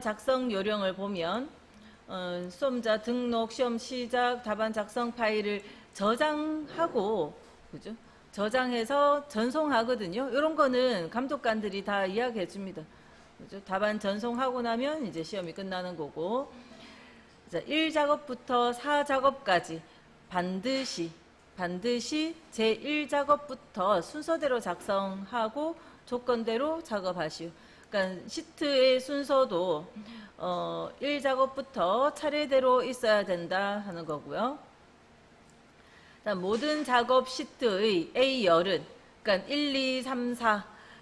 작성 요령을 보면 수험자 등록, 시험 시작, 답안 작성 파일을 저장하고, 그죠? 저장해서 전송하거든요. 이런 거는 감독관들이 다 이야기해 줍니다. 그죠? 답안 전송하고 나면 이제 시험이 끝나는 거고, 자, 1작업부터 4작업까지 반드시 제1작업부터 순서대로 작성하고 조건대로 작업하시오. 그러니까 시트의 순서도 1작업부터 차례대로 있어야 된다 하는 거고요. 모든 작업 시트의 A열은, 그러니까 1, 2, 3,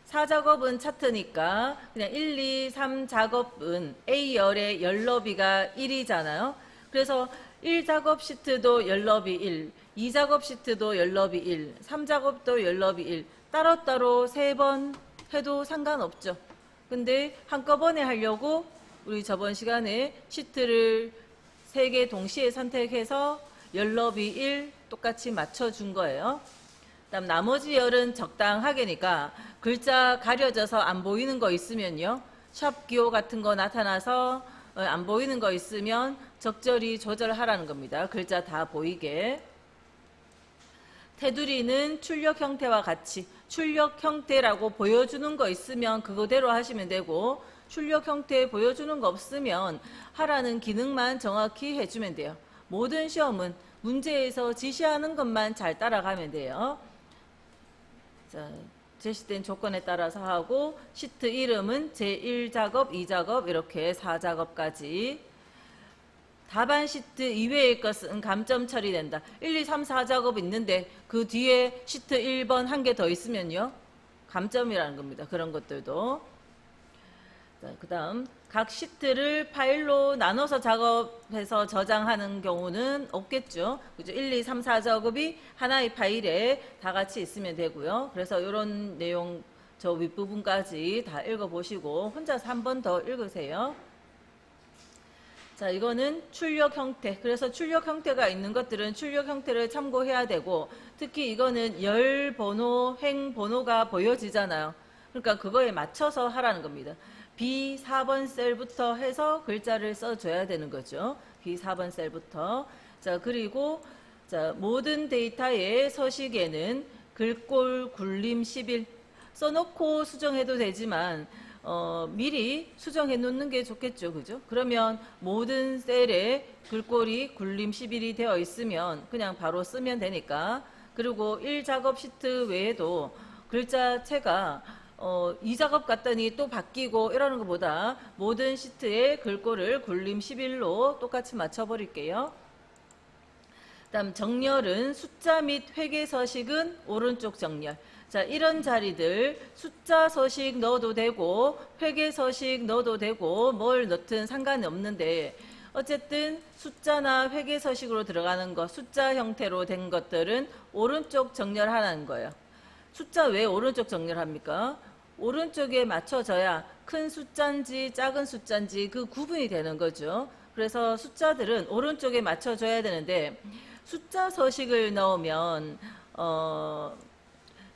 4작업은 차트니까 그냥 1, 2, 3작업은 A열의 열너비가 1이잖아요. 그래서 1작업 시트도 열너비 1, 2작업 시트도 열너비 1, 3작업도 열너비 1, 따로따로 3번 해도 상관없죠. 근데 한꺼번에 하려고 우리 저번 시간에 시트를 3개 동시에 선택해서 열너비 1 똑같이 맞춰준 거예요. 그다음 나머지 열은 적당하게니까 글자 가려져서 안 보이는 거 있으면요. 샵 기호 같은 거 나타나서 안 보이는 거 있으면 적절히 조절하라는 겁니다. 글자 다 보이게. 테두리는 출력 형태와 같이 출력 형태라고 보여주는 거 있으면 그거대로 하시면 되고, 출력 형태 보여주는 거 없으면 하라는 기능만 정확히 해주면 돼요. 모든 시험은 문제에서 지시하는 것만 잘 따라가면 돼요. 자, 제시된 조건에 따라서 하고, 시트 이름은 제1작업, 2작업 이렇게 4작업까지. 답안 시트 이외의 것은 감점 처리된다. 1, 2, 3, 4작업 있는데 그 뒤에 시트 1번 한 개 더 있으면요, 감점이라는 겁니다. 그런 것들도. 그 다음 각 시트를 파일로 나눠서 작업해서 저장하는 경우는 없겠죠. 그죠? 1, 2, 3, 4작업이 하나의 파일에 다 같이 있으면 되고요. 그래서 이런 내용 저 윗부분까지 다 읽어보시고 혼자서 한 번 더 읽으세요. 자, 이거는 출력 형태. 그래서 출력 형태가 있는 것들은 출력 형태를 참고해야 되고, 특히 이거는 열 번호, 행 번호가 보여지잖아요. 그러니까 그거에 맞춰서 하라는 겁니다. B4번 셀부터 해서 글자를 써줘야 되는 거죠. B4번 셀부터. 자, 그리고 자, 모든 데이터의 서식에는 글꼴 굴림 10일 써놓고 수정해도 되지만 미리 수정해 놓는 게 좋겠죠. 그죠? 그러면 모든 셀에 글꼴이 굴림 10일이 되어 있으면 그냥 바로 쓰면 되니까. 그리고 1작업 시트 외에도 글자체가 2작업 갔더니 또 바뀌고 이러는 것보다 모든 시트에 글꼴을 굴림 10일로 똑같이 맞춰버릴게요. 다음 정렬은 숫자 및 회계 서식은 오른쪽 정렬. 자, 이런 자리들 숫자 서식 넣어도 되고 회계 서식 넣어도 되고 뭘 넣든 상관이 없는데, 어쨌든 숫자나 회계 서식으로 들어가는 것, 숫자 형태로 된 것들은 오른쪽 정렬하라는 거예요. 숫자 왜 오른쪽 정렬합니까? 오른쪽에 맞춰져야 큰 숫자인지 작은 숫자인지 그 구분이 되는 거죠. 그래서 숫자들은 오른쪽에 맞춰줘야 되는데, 숫자 서식을 넣으면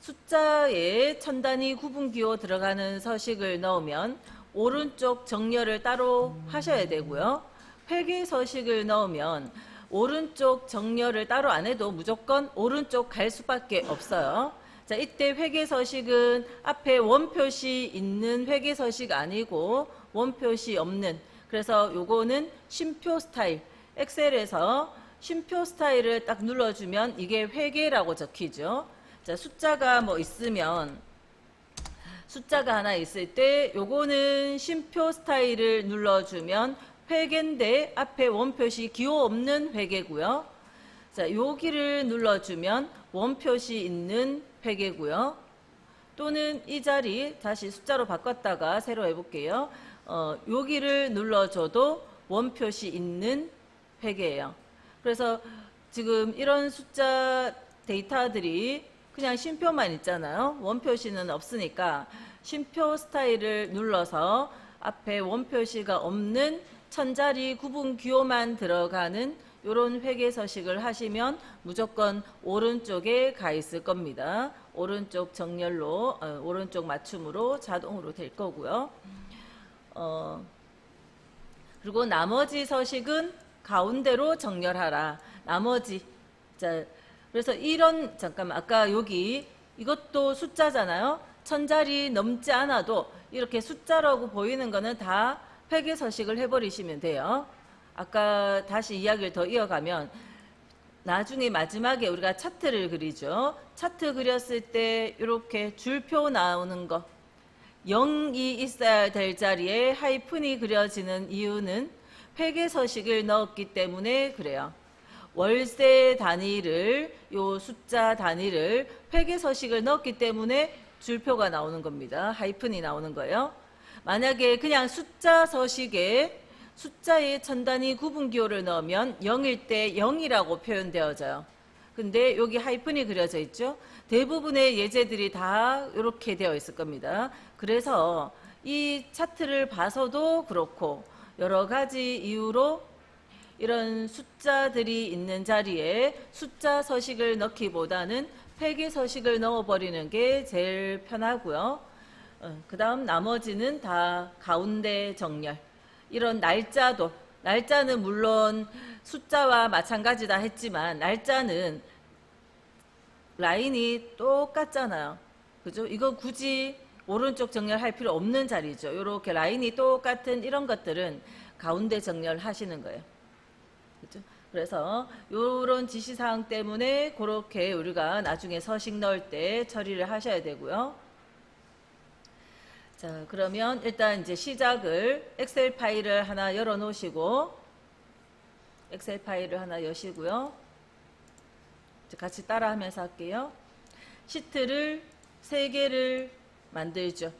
숫자에 천 단위 구분기호 들어가는 서식을 넣으면 오른쪽 정렬을 따로 하셔야 되고요. 회계 서식을 넣으면 오른쪽 정렬을 따로 안 해도 무조건 오른쪽 갈 수밖에 없어요. 자, 이때 회계 서식은 앞에 원표시 있는 회계 서식 아니고 원표시 없는, 그래서 요거는 쉼표 스타일, 엑셀에서 쉼표 스타일을 딱 눌러주면 이게 회계라고 적히죠. 자, 숫자가 뭐 있으면 숫자가 하나 있을 때 요거는 쉼표 스타일을 눌러주면 회계인데 앞에 원표시 기호 없는 회계고요. 자, 여기를 눌러주면 원표시 있는 회계고요. 또는 이 자리 다시 숫자로 바꿨다가 새로 해볼게요. 여기를 눌러줘도 원표시 있는 회계예요. 그래서 지금 이런 숫자 데이터들이 그냥 쉼표만 있잖아요. 원표시는 없으니까 쉼표 스타일을 눌러서 앞에 원표시가 없는 천자리 구분 기호만 들어가는 이런 회계 서식을 하시면 무조건 오른쪽에 가 있을 겁니다. 오른쪽 정렬로 오른쪽 맞춤으로 자동으로 될 거고요. 그리고 나머지 서식은 가운데로 정렬하라. 나머지. 자, 그래서 이런, 잠깐만, 아까 여기 이것도 숫자잖아요. 1000자리 넘지 않아도 이렇게 숫자라고 보이는 거는 다 회계 서식을 해버리시면 돼요. 아까 다시 이야기를 더 이어가면 나중에 마지막에 우리가 차트를 그리죠. 차트 그렸을 때 이렇게 줄표 나오는 거 0이 있어야 될 자리에 하이픈이 그려지는 이유는 회계 서식을 넣었기 때문에 그래요. 월세 단위를 요 숫자 단위를 회계 서식을 넣었기 때문에 줄표가 나오는 겁니다. 하이픈이 나오는 거예요. 만약에 그냥 숫자 서식에 숫자의 천단위 구분기호를 넣으면 0일 때 0이라고 표현되어져요. 근데 여기 하이픈이 그려져 있죠. 대부분의 예제들이 다 이렇게 되어 있을 겁니다. 그래서 이 차트를 봐서도 그렇고 여러 가지 이유로 이런 숫자들이 있는 자리에 숫자 서식을 넣기보다는 회계 서식을 넣어버리는 게 제일 편하고요. 그 다음 나머지는 다 가운데 정렬. 이런 날짜는 물론 숫자와 마찬가지다 했지만 날짜는 라인이 똑같잖아요. 그죠? 이거 굳이 오른쪽 정렬할 필요 없는 자리죠. 이렇게 라인이 똑같은 이런 것들은 가운데 정렬하시는 거예요. 그죠? 그래서 이런 지시사항 때문에 그렇게 우리가 나중에 서식 넣을 때 처리를 하셔야 되고요. 자, 그러면 일단 이제 시작을 엑셀 파일을 하나 열어 놓으시고 엑셀 파일을 하나 여시고요. 같이 따라 하면서 할게요. 시트를 3개를 만들죠.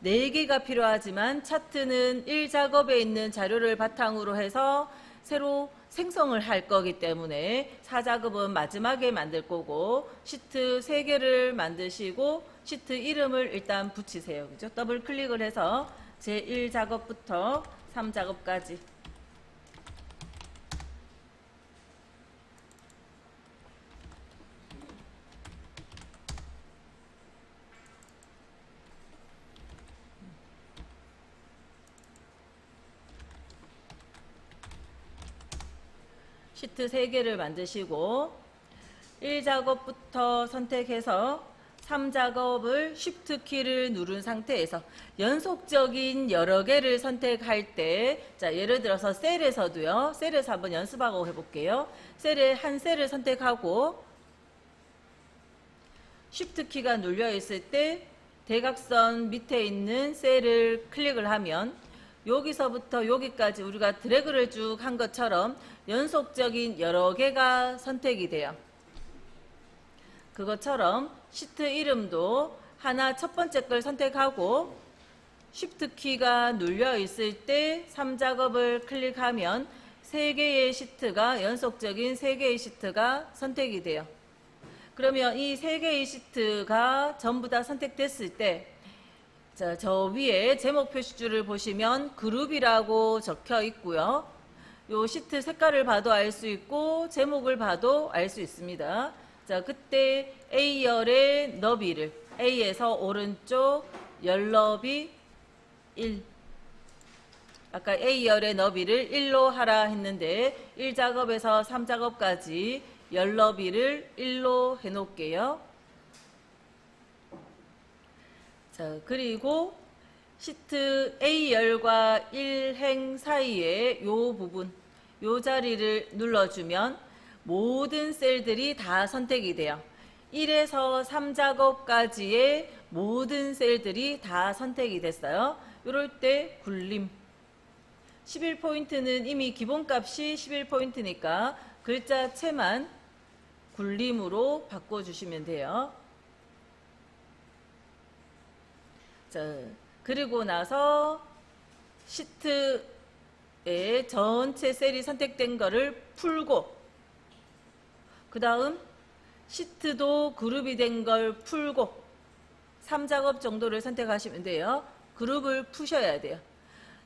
4개가 필요하지만 차트는 1작업에 있는 자료를 바탕으로 해서 새로 생성을 할 거기 때문에 4작업은 마지막에 만들 거고 시트 3개를 만드시고 시트 이름을 일단 붙이세요. 그죠? 더블 클릭을 해서 제1작업부터 3작업까지 시트 3개를 만드시고 1작업부터 선택해서 3작업을 Shift 키를 누른 상태에서 연속적인 여러 개를 선택할 때, 자, 예를 들어서 셀에서도요, 셀에서 한번 연습하고 해볼게요. 셀에 한 셀을 선택하고 Shift 키가 눌려 있을 때 대각선 밑에 있는 셀을 클릭을 하면 여기서부터 여기까지 우리가 드래그를 쭉 한 것처럼 연속적인 여러 개가 선택이 돼요. 그것처럼 시트 이름도 하나 첫 번째 걸 선택하고 Shift 키가 눌려 있을 때 3작업을 클릭하면 3개의 시트가 연속적인 3개의 시트가 선택이 돼요. 그러면 이 3개의 시트가 전부 다 선택됐을 때 저 위에 제목 표시줄을 보시면 그룹이라고 적혀 있고요. 요 시트 색깔을 봐도 알 수 있고 제목을 봐도 알 수 있습니다. 자, 그때 A열의 너비를 A에서 오른쪽 열 너비 1 아까 A열의 너비를 1로 하라 했는데 1작업에서 3작업까지 열 너비를 1로 해놓을게요. 자, 그리고 시트 A열과 1행 사이에 요 부분, 요 자리를 눌러주면 모든 셀들이 다 선택이 돼요. 1에서 3작업까지의 모든 셀들이 다 선택이 됐어요. 이럴 때 굴림. 11포인트는 이미 기본값이 11포인트니까 글자체만 굴림으로 바꿔주시면 돼요. 자, 그리고 나서 시트에 전체 셀이 선택된 거를 풀고 그 다음 시트도 그룹이 된 걸 풀고 3작업 정도를 선택하시면 돼요. 그룹을 푸셔야 돼요.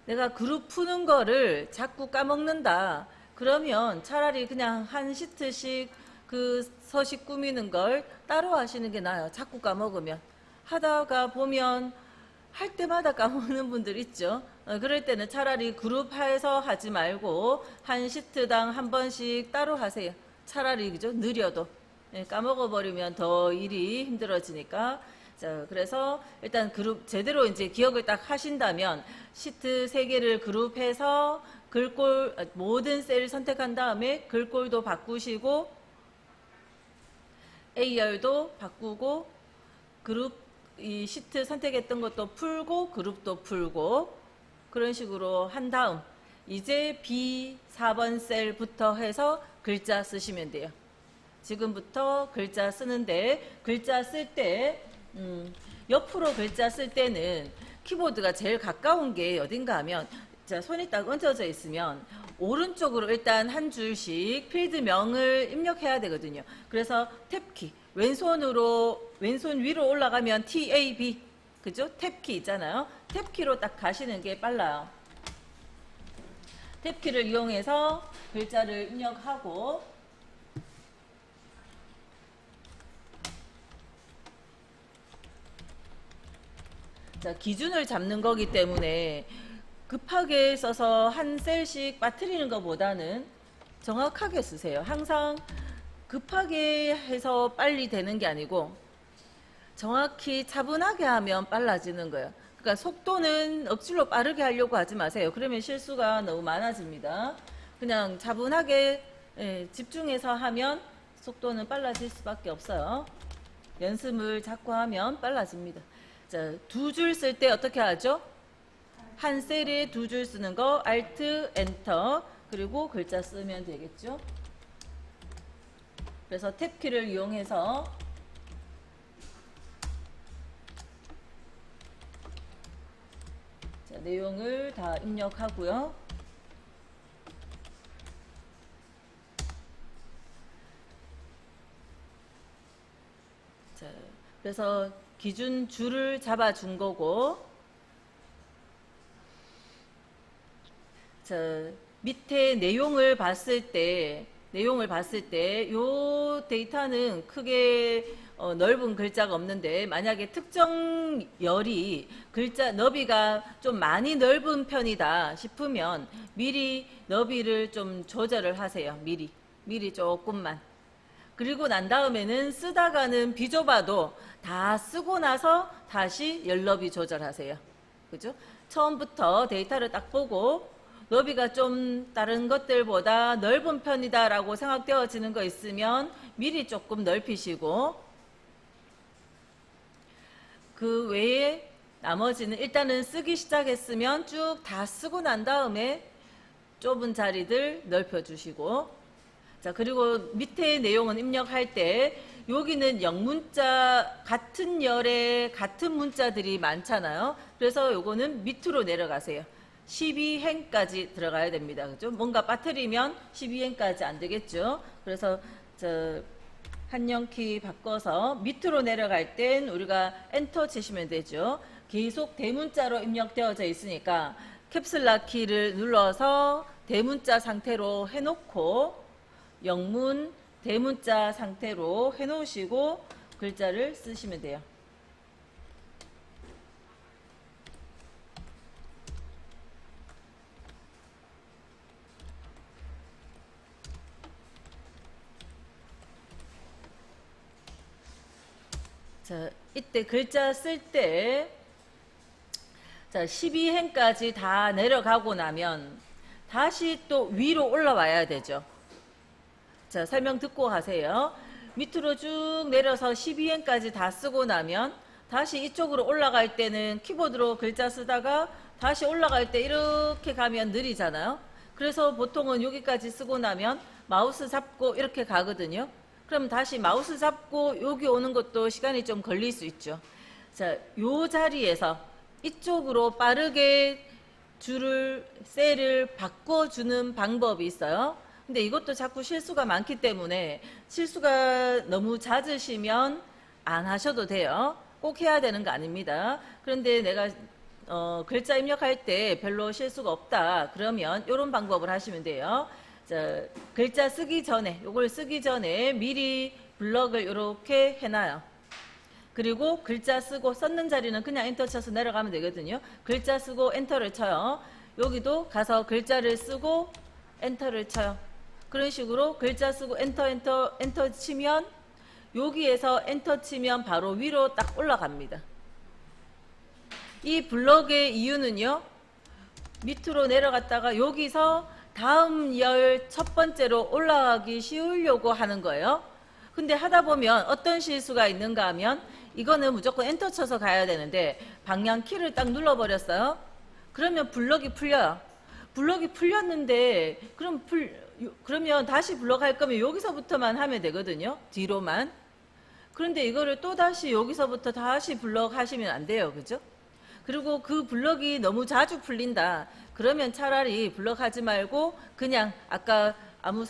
내가 그룹 푸는 거를 자꾸 까먹는다. 그러면 차라리 그냥 한 시트씩 그 서식 꾸미는 걸 따로 하시는 게 나아요. 자꾸 까먹으면. 하다가 보면 할 때마다 까먹는 분들 있죠. 그럴 때는 차라리 그룹해서 하지 말고 한 시트당 한 번씩 따로 하세요. 차라리 그죠? 느려도. 예, 까먹어버리면 더 일이 힘들어지니까. 자, 그래서 일단 그룹 제대로 이제 기억을 딱 하신다면 시트 3개를 그룹해서 글꼴 모든 셀을 선택한 다음에 글꼴도 바꾸시고 A열도 바꾸고 그룹 이 시트 선택했던 것도 풀고 그룹도 풀고 그런 식으로 한 다음 이제 B 4번 셀부터 해서 글자 쓰시면 돼요. 지금부터 글자 쓰는데 글자 쓸 때 옆으로 글자 쓸 때는 키보드가 제일 가까운 게 어딘가 하면 자, 손이 딱 얹어져 있으면 오른쪽으로 일단 한 줄씩 필드명을 입력해야 되거든요. 그래서 탭키 왼손 위로 올라가면 TAB 그죠? 탭키 있잖아요. 탭키로 딱 가시는 게 빨라요. 탭키를 이용해서 글자를 입력하고 자, 기준을 잡는 거기 때문에 급하게 써서 한 셀씩 빠뜨리는 것보다는 정확하게 쓰세요. 항상 급하게 해서 빨리 되는 게 아니고 정확히 차분하게 하면 빨라지는 거예요. 그러니까 속도는 억지로 빠르게 하려고 하지 마세요. 그러면 실수가 너무 많아집니다. 그냥 차분하게 집중해서 하면 속도는 빨라질 수밖에 없어요. 연습을 자꾸 하면 빨라집니다. 자, 2줄 쓸 때 어떻게 하죠? 한 셀에 2줄 쓰는 거 Alt, Enter 그리고 글자 쓰면 되겠죠. 그래서 탭키를 이용해서 자, 내용을 다 입력하고요. 자, 그래서 기준 줄을 잡아준 거고 자, 밑에 내용을 봤을 때 요 데이터는 크게 넓은 글자가 없는데 만약에 특정 열이 글자 너비가 좀 많이 넓은 편이다 싶으면 미리 너비를 좀 조절을 하세요. 미리 조금만. 그리고 난 다음에는 쓰다가는 비좁아도 다 쓰고 나서 다시 열 너비 조절하세요. 그죠? 처음부터 데이터를 딱 보고 너비가 좀 다른 것들보다 넓은 편이다라고 생각되어지는 거 있으면 미리 조금 넓히시고 그 외에 나머지는 일단은 쓰기 시작했으면 쭉 다 쓰고 난 다음에 좁은 자리들 넓혀주시고 자 그리고 밑에 내용은 입력할 때 여기는 영문자 같은 열에 같은 문자들이 많잖아요. 그래서 요거는 밑으로 내려가세요. 12행까지 들어가야 됩니다. 그죠? 뭔가 빠뜨리면 12행까지 안 되겠죠? 그래서 한영키 바꿔서 밑으로 내려갈 땐 우리가 엔터 치시면 되죠. 계속 대문자로 입력되어져 있으니까 캡슐락 키를 눌러서 대문자 상태로 해놓고 영문 대문자 상태로 해놓으시고 글자를 쓰시면 돼요. 자, 이때 글자 쓸 때, 자, 12행까지 다 내려가고 나면 다시 또 위로 올라와야 되죠. 자, 설명 듣고 가세요. 밑으로 쭉 내려서 12행까지 다 쓰고 나면 다시 이쪽으로 올라갈 때는 키보드로 글자 쓰다가 다시 올라갈 때 이렇게 가면 느리잖아요. 그래서 보통은 여기까지 쓰고 나면 마우스 잡고 이렇게 가거든요. 그럼 다시 마우스 잡고 여기 오는 것도 시간이 좀 걸릴 수 있죠. 자, 요 자리에서 이쪽으로 빠르게 셀을 바꿔주는 방법이 있어요. 근데 이것도 자꾸 실수가 많기 때문에 실수가 너무 잦으시면 안 하셔도 돼요. 꼭 해야 되는 거 아닙니다. 그런데 내가 글자 입력할 때 별로 실수가 없다 그러면 이런 방법을 하시면 돼요. 자, 글자 쓰기 전에 요걸 쓰기 전에 미리 블럭을 이렇게 해놔요. 그리고 글자 쓰고 썼는 자리는 그냥 엔터 쳐서 내려가면 되거든요. 글자 쓰고 엔터를 쳐요. 여기도 가서 글자를 쓰고 엔터를 쳐요. 그런 식으로 글자 쓰고 엔터 치면 여기에서 엔터 치면 바로 위로 딱 올라갑니다. 이 블럭의 이유는요. 밑으로 내려갔다가 여기서 다음 열 첫 번째로 올라가기 쉬우려고 하는 거예요. 근데 하다 보면 어떤 실수가 있는가 하면 이거는 무조건 엔터 쳐서 가야 되는데 방향 키를 딱 눌러버렸어요. 그러면 블럭이 풀려요. 블럭이 풀렸는데 그러면 다시 블럭 할 거면 여기서부터만 하면 되거든요. 뒤로만. 그런데 이거를 또 다시 여기서부터 다시 블럭 하시면 안 돼요. 그죠? 그리고 그 블럭이 너무 자주 풀린다. 그러면 차라리 블럭 하지 말고 그냥 아까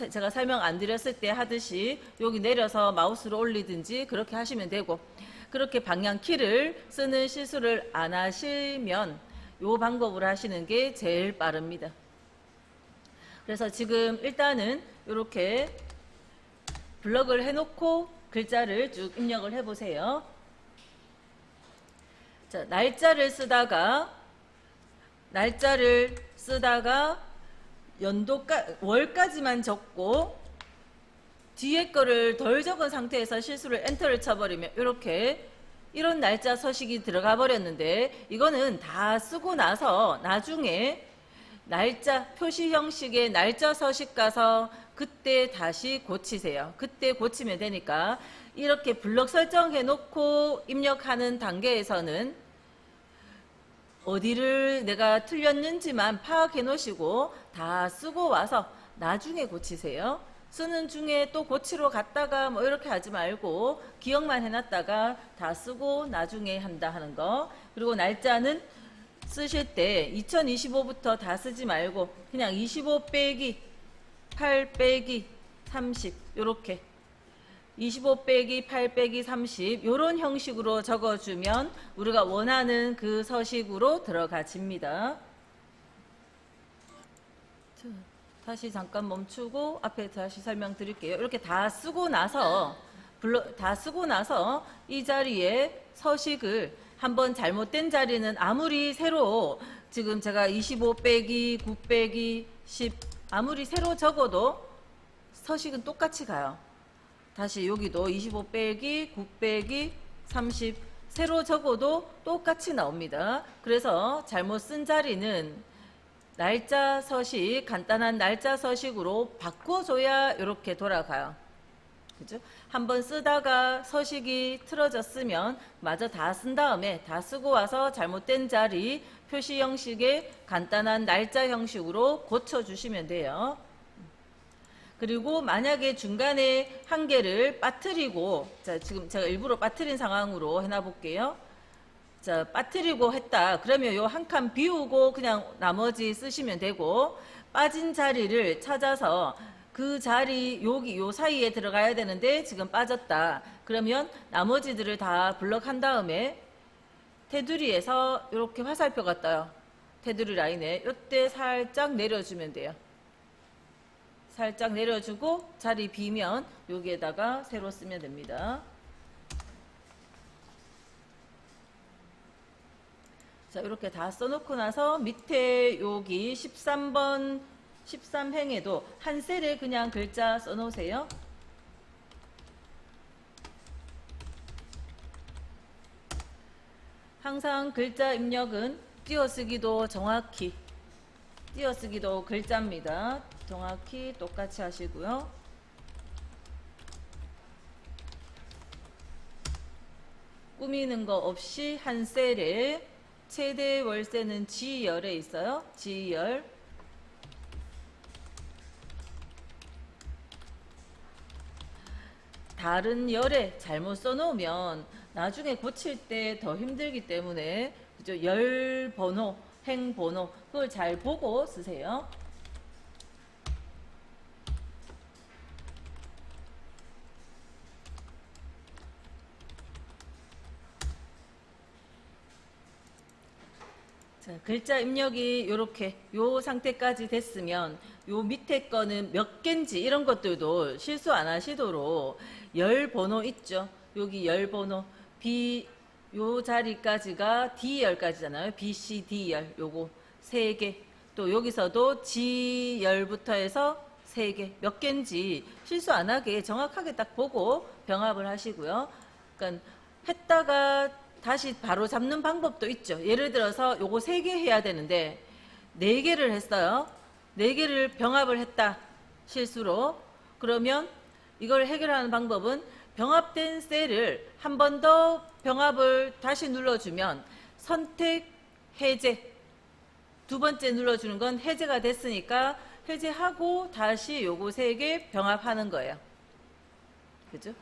제가 설명 안 드렸을 때 하듯이 여기 내려서 마우스로 올리든지 그렇게 하시면 되고, 그렇게 방향 키를 쓰는 실수를 안 하시면 이 방법으로 하시는 게 제일 빠릅니다. 그래서 지금 일단은 이렇게 블럭을 해놓고 글자를 쭉 입력을 해보세요. 자, 날짜를 쓰다가 월까지만 적고 뒤에 거를 덜 적은 상태에서 실수를 엔터를 쳐버리면 이런 날짜 서식이 들어가 버렸는데, 이거는 다 쓰고 나서 나중에 날짜 표시 형식의 날짜 서식 가서 그때 다시 고치세요. 그때 고치면 되니까 이렇게 블럭 설정해 놓고 입력하는 단계에서는 어디를 내가 틀렸는지만 파악해 놓으시고 다 쓰고 와서 나중에 고치세요. 쓰는 중에 또 고치러 갔다가 뭐 이렇게 하지 말고 기억만 해놨다가 다 쓰고 나중에 한다 하는 거. 그리고 날짜는 쓰실 때 2025부터 다 쓰지 말고 그냥 25 빼기 8 빼기 30 요렇게 25 빼기 8 빼기 30 요런 형식으로 적어주면 우리가 원하는 그 서식으로 들어가집니다. 다시 잠깐 멈추고 앞에 다시 설명드릴게요. 이렇게 다 쓰고 나서 이 자리에 서식을 한번 잘못된 자리는 아무리 새로 지금 제가 25 빼기 9 빼기 10 아무리 새로 적어도 서식은 똑같이 가요. 다시 여기도 25 빼기 9 빼기 30 새로 적어도 똑같이 나옵니다. 그래서 잘못 쓴 자리는 날짜 서식, 간단한 날짜 서식으로 바꿔줘야 이렇게 돌아가요. 그죠? 한번 쓰다가 서식이 틀어졌으면 마저 다 쓴 다음에 다 쓰고 와서 잘못된 자리 표시 형식의 간단한 날짜 형식으로 고쳐주시면 돼요. 그리고 만약에 중간에 한 개를 빠뜨리고, 자, 지금 제가 일부러 빠뜨린 상황으로 해놔 볼게요. 자, 빠뜨리고 했다. 그러면 요 한 칸 비우고 그냥 나머지 쓰시면 되고, 빠진 자리를 찾아서 그 자리 여기 요 사이에 들어가야 되는데 지금 빠졌다. 그러면 나머지들을 다 블럭한 다음에 테두리에서 이렇게 화살표가 떠요. 테두리 라인에 이때 살짝 내려주면 돼요. 살짝 내려주고 자리 비면 여기에다가 새로 쓰면 됩니다. 자, 이렇게 다 써놓고 나서 밑에 여기 13번 13행에도 한 셀에 그냥 글자 써놓으세요. 항상 글자 입력은 띄어쓰기도 정확히, 띄어쓰기도 글자입니다. 정확히 똑같이 하시고요. 꾸미는 거 없이 한 셀에 최대 월세는 G열에 있어요. G열. 다른 열에 잘못 써놓으면 나중에 고칠 때 더 힘들기 때문에 그죠? 열 번호, 행 번호 그걸 잘 보고 쓰세요. 자, 글자 입력이 이렇게 요 상태까지 됐으면 요 밑에 거는 몇 개인지 이런 것들도 실수 안 하시도록 열 번호 있죠. 여기 열 번호 요 자리까지가 D열까지잖아요. BC, D열 요거 3개. 또 여기서도 G열부터 해서 3개. 몇 개인지 실수 안 하게 정확하게 딱 보고 병합을 하시고요. 그러니까 했다가 다시 바로 잡는 방법도 있죠. 예를 들어서 요거 3개 해야 되는데 4개를 했어요. 4개를 병합을 했다. 실수로. 그러면 이걸 해결하는 방법은 병합된 셀을 한 번 더 병합을 다시 눌러주면 선택, 해제. 2번째 눌러주는 건 해제가 됐으니까 해제하고 다시 요거 3개 병합하는 거예요. 그죠?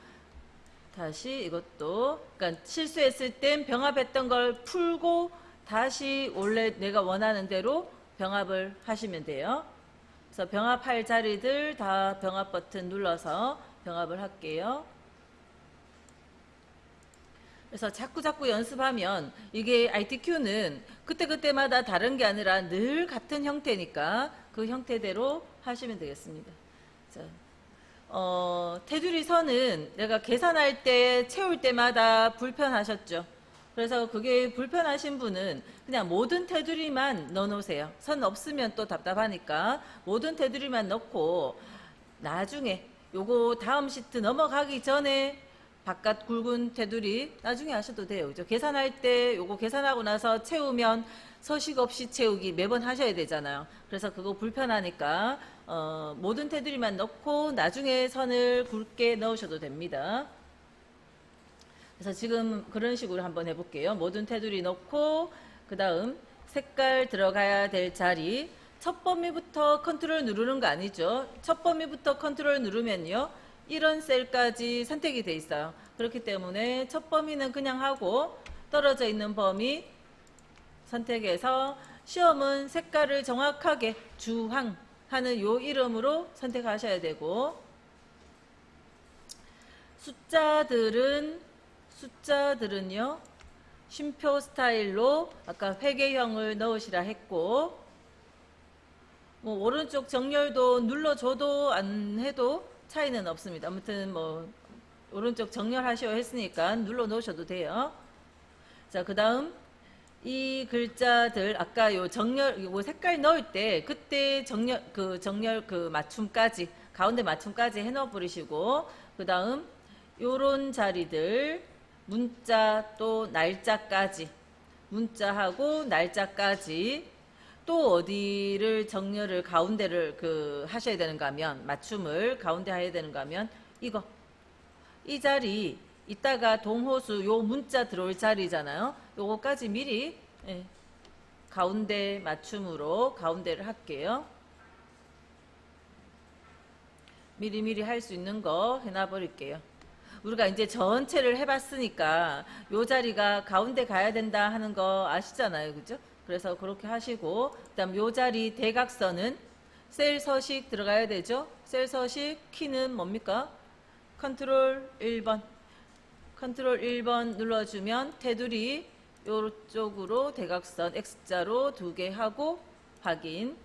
다시 이것도, 그러니까 실수했을 땐 병합했던 걸 풀고 다시 원래 내가 원하는 대로 병합을 하시면 돼요. 그래서 병합할 자리들 다 병합 버튼 눌러서 병합을 할게요. 그래서 자꾸 연습하면 이게 ITQ는 그때그때마다 다른 게 아니라 늘 같은 형태니까 그 형태대로 하시면 되겠습니다. 자, 테두리 선은 내가 계산할 때 채울 때마다 불편하셨죠. 그래서 그게 불편하신 분은 그냥 모든 테두리만 넣어 놓으세요. 선 없으면 또 답답하니까 모든 테두리만 넣고 나중에 요거 다음 시트 넘어가기 전에 바깥 굵은 테두리 나중에 하셔도 돼요. 그죠? 계산할 때 요거 계산하고 나서 채우면 서식 없이 채우기 매번 하셔야 되잖아요. 그래서 그거 불편하니까 모든 테두리만 넣고 나중에 선을 굵게 넣으셔도 됩니다. 그래서 지금 그런 식으로 한번 해볼게요. 모든 테두리 넣고 그 다음 색깔 들어가야 될 자리 첫 범위부터 컨트롤 누르는 거 아니죠. 첫 범위부터 컨트롤 누르면요. 이런 셀까지 선택이 돼 있어요. 그렇기 때문에 첫 범위는 그냥 하고 떨어져 있는 범위 선택해서 시험은 색깔을 정확하게 주황 하는 요 이름으로 선택하셔야 되고 숫자들은요. 쉼표 스타일로 아까 회계형을 넣으시라 했고 뭐 오른쪽 정렬도 눌러줘도 안 해도 차이는 없습니다. 아무튼 뭐 오른쪽 정렬하시오 했으니까 눌러 놓으셔도 돼요. 자, 그 다음 이 글자들 아까 요 정렬 요 색깔 넣을 때 그때 정렬 그 맞춤까지 가운데 맞춤까지 해 넣어 버리시고 그 다음 요런 자리들 문자 또 날짜까지 문자하고 날짜까지 또 어디를 정렬을 가운데를 하셔야 되는가 하면 맞춤을 가운데 해야 되는가 하면 이 자리 이따가 동호수 요 문자 들어올 자리잖아요. 요거까지 미리 가운데 맞춤으로 가운데를 할게요. 미리미리 할 수 있는 거 해놔 버릴게요. 우리가 이제 전체를 해봤으니까 요 자리가 가운데 가야 된다 하는 거 아시잖아요. 그죠? 그래서 그렇게 하시고 그 다음 요 자리 대각선은 셀 서식 들어가야 되죠. 셀 서식 키는 뭡니까? 컨트롤 1번 컨트롤 1번 눌러주면 테두리 요쪽으로 대각선 X자로 2개 하고 확인.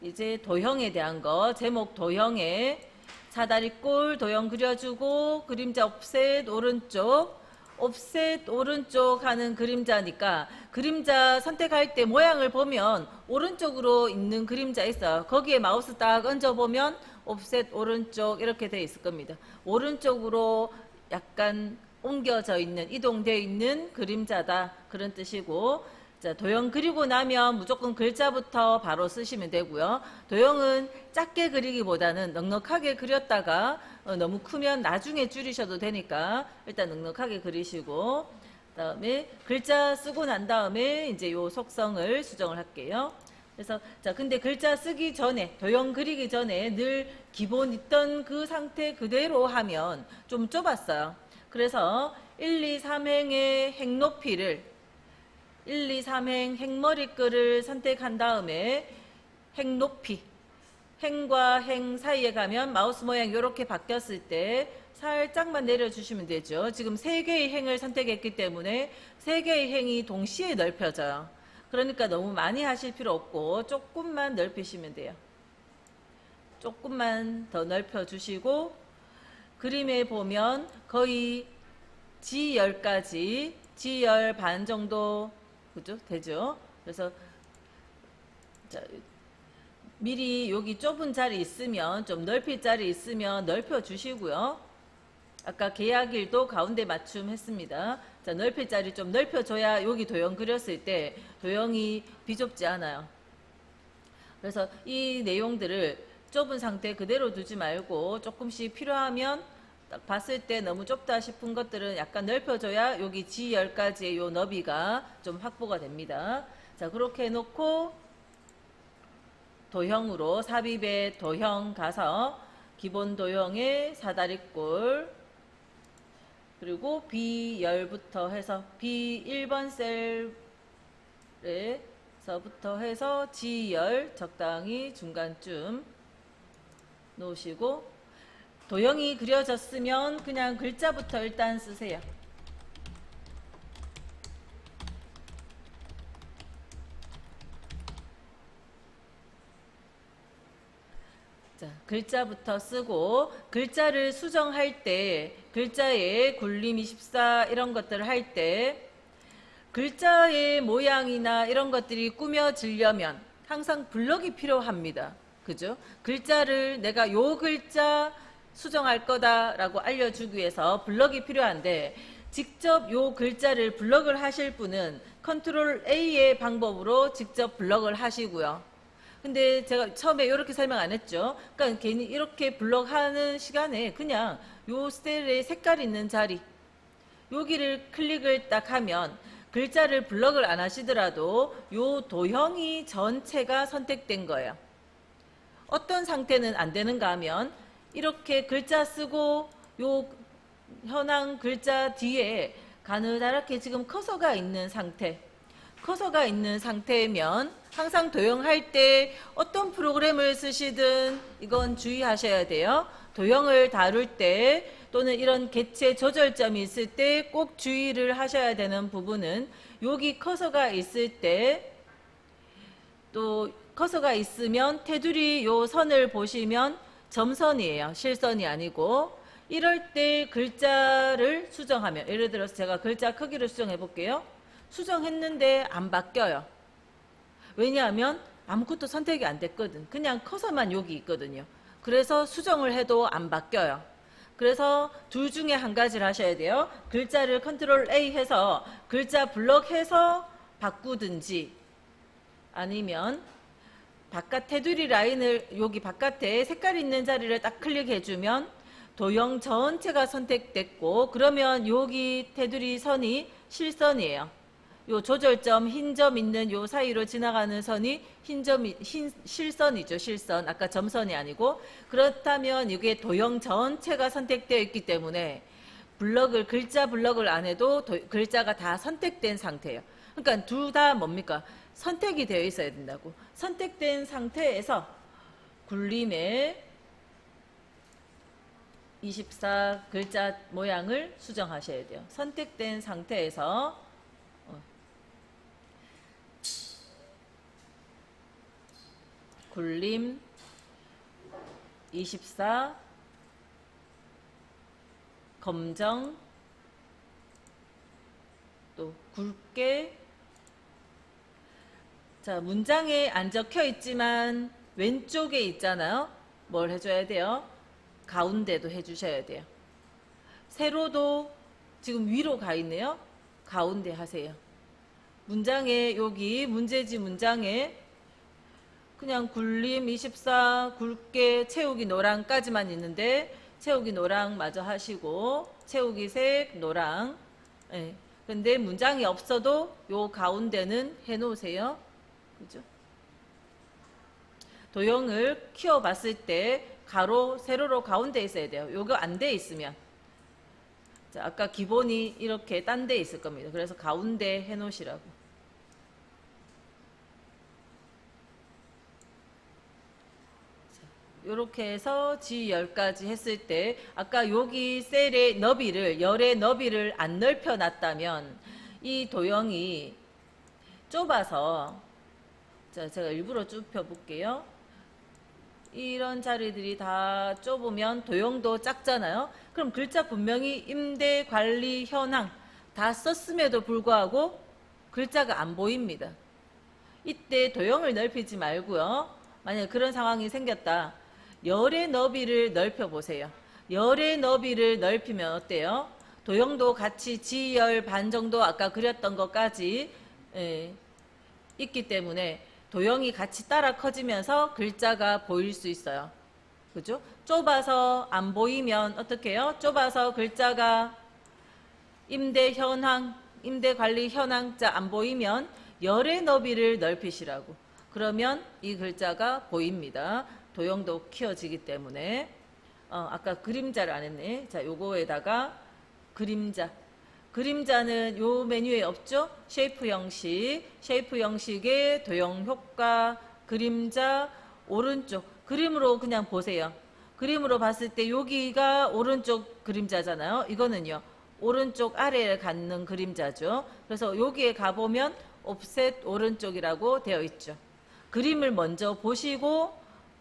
이제 도형에 대한 거 제목 도형에 사다리꼴 도형 그려주고 그림자 옵셋 오른쪽 하는 그림자니까 그림자 선택할 때 모양을 보면 오른쪽으로 있는 그림자 있어요. 거기에 마우스 딱 얹어보면 옵셋 오른쪽 이렇게 돼 있을 겁니다. 오른쪽으로 약간 옮겨져 있는 이동되어 있는 그림자다 그런 뜻이고 자, 도형 그리고 나면 무조건 글자부터 바로 쓰시면 되고요. 도형은 작게 그리기보다는 넉넉하게 그렸다가 너무 크면 나중에 줄이셔도 되니까 일단 넉넉하게 그리시고 그다음에 글자 쓰고 난 다음에 이제 요 속성을 수정을 할게요. 그래서 자, 근데 글자 쓰기 전에 도형 그리기 전에 늘 기본 있던 그 상태 그대로 하면 좀 좁았어요. 그래서 1, 2, 3행의 행 높이를 1, 2, 3행 행머리글을 선택한 다음에 행 높이 행과 행 사이에 가면 마우스 모양 이렇게 바뀌었을 때 살짝만 내려주시면 되죠. 지금 3개의 행을 선택했기 때문에 3개의 행이 동시에 넓혀져요. 그러니까 너무 많이 하실 필요 없고 조금만 넓히시면 돼요. 조금만 더 넓혀 주시고, 그림에 보면 거의 G열까지, G열 반 정도, 그죠? 되죠? 그래서, 자, 미리 여기 좁은 자리 있으면, 좀 넓힐 자리 있으면 넓혀 주시고요. 아까 계약일도 가운데 맞춤 했습니다. 자, 넓힐 자리 좀 넓혀줘야 여기 도형 그렸을 때 도형이 비좁지 않아요. 그래서 이 내용들을 좁은 상태 그대로 두지 말고 조금씩 필요하면 딱 봤을 때 너무 좁다 싶은 것들은 약간 넓혀줘야 여기 G열까지의 요 너비가 좀 확보가 됩니다. 자, 그렇게 해놓고 도형으로 삽입의 도형 가서 기본 도형의 사다리꼴, 그리고 B열부터 해서 B1번 셀에서부터 해서 G열 적당히 중간쯤 놓으시고, 도형이 그려졌으면 그냥 글자부터 일단 쓰세요. 자, 글자부터 쓰고, 글자를 수정할 때, 글자의 굴림 24 이런 것들을 할 때, 글자의 모양이나 이런 것들이 꾸며지려면 항상 블럭이 필요합니다. 그죠? 글자를 내가 요 글자 수정할 거다라고 알려주기 위해서 블럭이 필요한데, 직접 요 글자를 블럭을 하실 분은 컨트롤 A의 방법으로 직접 블럭을 하시고요. 근데 제가 처음에 이렇게 설명 안 했죠. 그러니까 괜히 이렇게 블럭하는 시간에 그냥 요 셀에 색깔 있는 자리, 여기를 클릭을 딱 하면 글자를 블럭을 안 하시더라도 요 도형이 전체가 선택된 거예요. 어떤 상태는 안 되는가 하면 이렇게 글자 쓰고 요 현황 글자 뒤에 가느다랗게 지금 커서가 있는 상태, 커서가 있는 상태면 항상 도형할 때 어떤 프로그램을 쓰시든 이건 주의하셔야 돼요. 도형을 다룰 때 또는 이런 개체 조절점이 있을 때 꼭 주의를 하셔야 되는 부분은 여기 커서가 있을 때, 또 커서가 있으면 테두리 요 선을 보시면 점선이에요. 실선이 아니고. 이럴 때 글자를 수정하면, 예를 들어서 제가 글자 크기를 수정해 볼게요. 수정했는데 안 바뀌어요. 왜냐하면 아무것도 선택이 안 됐거든. 그냥 커서만 여기 있거든요. 그래서 수정을 해도 안 바뀌어요. 그래서 둘 중에 한 가지를 하셔야 돼요. 글자를 컨트롤 A 해서 글자 블럭해서 바꾸든지, 아니면 바깥 테두리 라인을 여기 바깥에 색깔 있는 자리를 딱 클릭해주면 도형 전체가 선택됐고, 그러면 여기 테두리 선이 실선이에요. 요 조절점 흰 점 있는 요 사이로 지나가는 선이 실선이죠. 실선. 아까 점선이 아니고. 그렇다면 이게 도형 전체가 선택되어 있기 때문에 글자 블럭을 안 해도 글자가 다 선택된 상태예요. 그러니까 둘 다 뭡니까? 선택이 되어 있어야 된다고. 선택된 상태에서 굴림의 24 글자 모양을 수정하셔야 돼요. 선택된 상태에서 굴림 24 검정, 또 굵게. 자, 문장에 안 적혀 있지만 왼쪽에 있잖아요. 뭘 해줘야 돼요? 가운데도 해주셔야 돼요. 세로도 지금 위로 가 있네요. 가운데 하세요. 문장에 여기 문제지 문장에 그냥 굴림 24 굵게 채우기 노랑까지만 있는데 채우기 노랑 마저 하시고 채우기 색 노랑. 예. 근데 문장이 없어도 요 가운데는 해 놓으세요. 그죠? 도형을 키워 봤을 때 가로 세로로 가운데 있어야 돼요. 요거 안 돼 있으면. 자, 아까 기본이 이렇게 딴 데 있을 겁니다. 그래서 가운데 해 놓으시라고. 이렇게 해서 G10까지 했을 때 아까 여기 셀의 너비를, 열의 너비를 안 넓혀 놨다면 이 도형이 좁아서, 자, 제가 일부러 좁혀 볼게요. 이런 자리들이 다 좁으면 도형도 작잖아요. 그럼 글자 분명히 임대, 관리, 현황 다 썼음에도 불구하고 글자가 안 보입니다. 이때 도형을 넓히지 말고요. 만약 그런 상황이 생겼다. 열의 너비를 넓혀 보세요. 열의 너비를 넓히면 어때요? 도형도 같이 지열 반 정도 아까 그렸던 것까지 있기 때문에 도형이 같이 따라 커지면서 글자가 보일 수 있어요. 그죠? 좁아서 안 보이면 어떻게 해요? 좁아서 글자가 임대 현황, 임대 관리 현황자 안 보이면 열의 너비를 넓히시라고. 그러면 이 글자가 보입니다. 도형도 키워지기 때문에. 아까 그림자를 안 했네. 자, 요거에다가 그림자. 그림자는 요 메뉴에 없죠? 쉐이프 형식. 쉐이프 형식의 도형 효과, 그림자, 오른쪽. 그림으로 그냥 보세요. 그림으로 봤을 때 여기가 오른쪽 그림자잖아요. 이거는요. 오른쪽 아래에 갖는 그림자죠. 그래서 여기에 가보면 옵셋 오른쪽이라고 되어 있죠. 그림을 먼저 보시고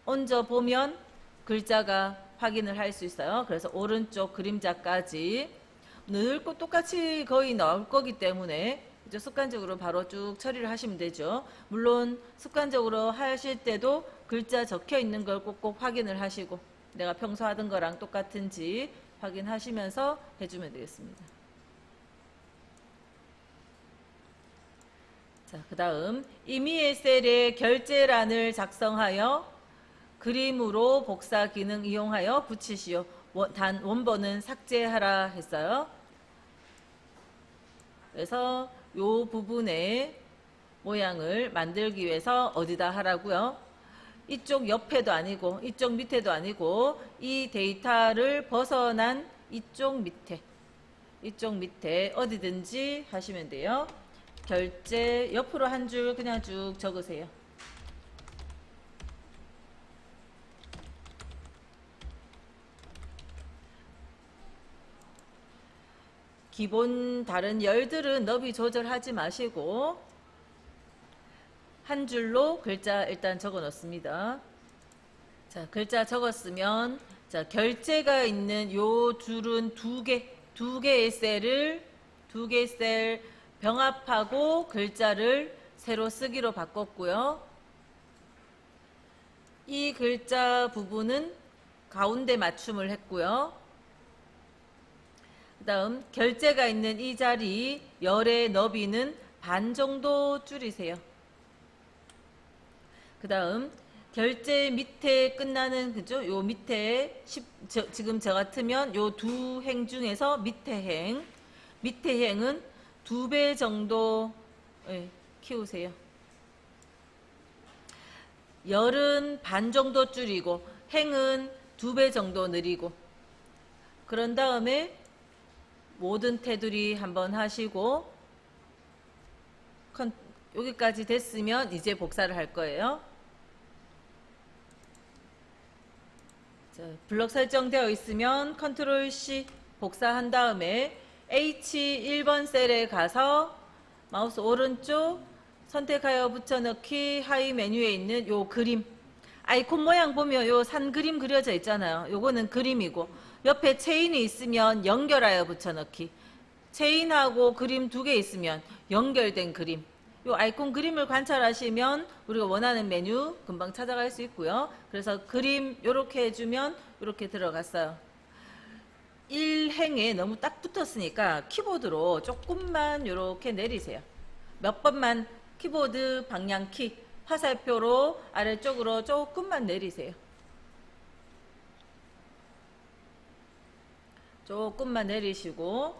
얹어 보면 글자가 확인을 할 수 있어요. 그래서 오른쪽 그림자까지 늙고 똑같이 거의 나올 거기 때문에 이제 습관적으로 바로 쭉 처리를 하시면 되죠. 물론 습관적으로 하실 때도 글자 적혀 있는 걸 꼭꼭 확인을 하시고 내가 평소 하던 거랑 똑같은지 확인하시면서 해주면 되겠습니다. 자, 그 다음 임의의 셀에 결제란을 작성하여 그림으로 복사 기능 이용하여 붙이시오. 단 원본은 삭제하라 했어요. 그래서 요 부분의 모양을 만들기 위해서 어디다 하라고요? 이쪽 옆에도 아니고 이쪽 밑에도 아니고 이 데이터를 벗어난 이쪽 밑에 어디든지 하시면 돼요. 결제 옆으로 한 줄 그냥 쭉 적으세요. 기본 다른 열들은 너비 조절하지 마시고 한 줄로 글자 일단 적어 넣습니다. 자, 글자 적었으면 자, 결제가 있는 요 줄은 두 개의 셀을 두 개의 셀 병합하고 글자를 새로 쓰기로 바꿨고요. 이 글자 부분은 가운데 맞춤을 했고요. 그 다음 결제가 있는 이 자리 열의 너비는 반 정도 줄이세요. 그 다음 결제 밑에 끝나는 그죠? 요 밑에 지금 저 같으면 요 두 행 중에서 밑에 행은 2배 정도 키우세요. 열은 반 정도 줄이고 행은 2배 정도 늘리고 그런 다음에 모든 테두리 한번 하시고 여기까지 됐으면 이제 복사를 할 거예요. 자, 블럭 설정되어 있으면 컨트롤 C 복사한 다음에 H1번 셀에 가서 마우스 오른쪽 선택하여 붙여넣기 하위 메뉴에 있는 요 그림 아이콘 모양 보면 요 산 그림 그려져 있잖아요. 요거는 그림이고 옆에 체인이 있으면 연결하여 붙여넣기 체인하고 그림 2개 있으면 연결된 그림 요 아이콘 그림을 관찰하시면 우리가 원하는 메뉴 금방 찾아갈 수 있고요. 그래서 그림 요렇게 해주면 요렇게 들어갔어요. 1행에 너무 딱 붙었으니까 키보드로 조금만 요렇게 내리세요. 몇 번만 키보드 방향키 화살표로 아래쪽으로 조금만 내리세요. 조금만 내리시고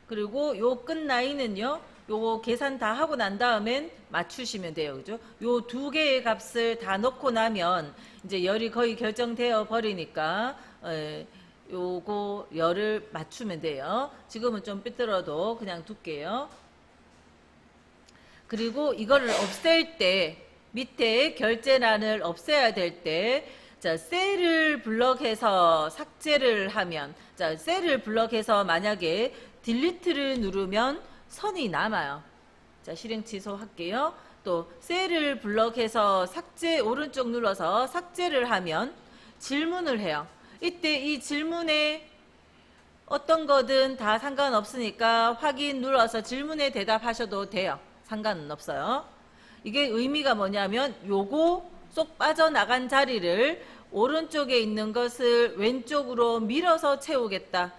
그리고 요 끝 라인은요 요거 계산 다 하고 난 다음엔 맞추시면 돼요. 그죠? 요 2개의 값을 다 넣고 나면 이제 열이 거의 결정되어 버리니까 요거 열을 맞추면 돼요. 지금은 좀 삐뚤어도 그냥 둘게요. 그리고 이거를 없앨 때 밑에 결제란을 없애야 될 때 자, 셀을 블럭해서 삭제를 하면 자, 셀을 블럭해서 만약에 딜리트를 누르면 선이 남아요. 자, 실행 취소할게요. 또 셀을 블럭해서 삭제 오른쪽 눌러서 삭제를 하면 질문을 해요. 이때 이 질문에 어떤 거든 다 상관없으니까 확인 눌러서 질문에 대답하셔도 돼요. 상관은 없어요. 이게 의미가 뭐냐면 요거 쏙 빠져나간 자리를 오른쪽에 있는 것을 왼쪽으로 밀어서 채우겠다.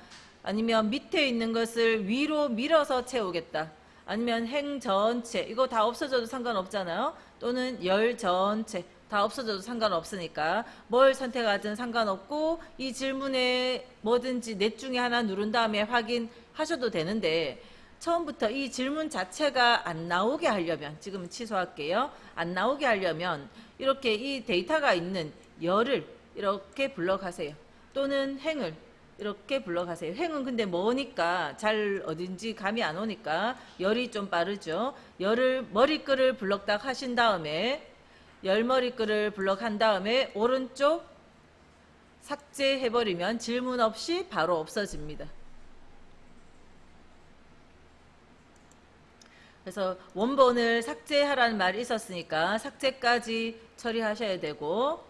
아니면 밑에 있는 것을 위로 밀어서 채우겠다. 아니면 행 전체, 이거 다 없어져도 상관없잖아요. 또는 열 전체 다 없어져도 상관없으니까 뭘 선택하든 상관없고 이 질문에 뭐든지 넷 중에 하나 누른 다음에 확인하셔도 되는데, 처음부터 이 질문 자체가 안 나오게 하려면, 지금은 취소할게요. 안 나오게 하려면 이렇게 이 데이터가 있는 열을 이렇게 블럭하세요. 또는 행을 이렇게 블럭하세요. 행은 근데 뭐니까 잘 어딘지 감이 안 오니까 열이 좀 빠르죠. 열을 머리글을 블럭 딱 하신 다음에 열 머리글을 블럭한 다음에 오른쪽 삭제해버리면 질문 없이 바로 없어집니다. 그래서 원본을 삭제하라는 말이 있었으니까 삭제까지 처리하셔야 되고,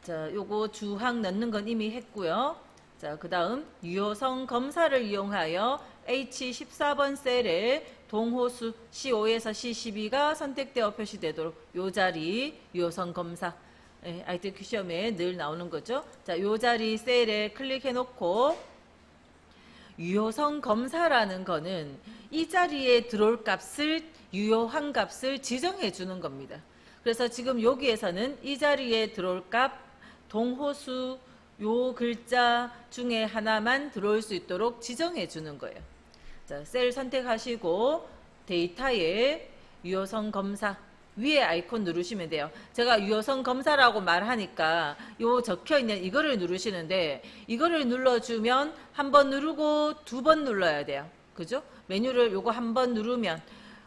자, 요거 주항 넣는 건 이미 했고요. 자, 그 다음 유효성 검사를 이용하여 H14번 셀에 동호수 C5에서 C12가 선택되어 표시되도록 요 자리 유효성 검사, ITQ 시험에 늘 나오는 거죠. 자, 요 자리 셀에 클릭해 놓고 유효성 검사라는 거는 이 자리에 들어올 값을, 유효한 값을 지정해 주는 겁니다. 그래서 지금 여기에서는 이 자리에 들어올 값 동호수 요 글자 중에 하나만 들어올 수 있도록 지정해 주는 거예요. 자, 셀 선택하시고 데이터에 유효성 검사 위에 아이콘 누르시면 돼요. 제가 유효성 검사라고 말하니까 요 적혀있는 이거를 누르시는데, 이거를 눌러주면 한 번 누르고 두 번 눌러야 돼요. 그죠? 메뉴를 요거 한 번 누르면,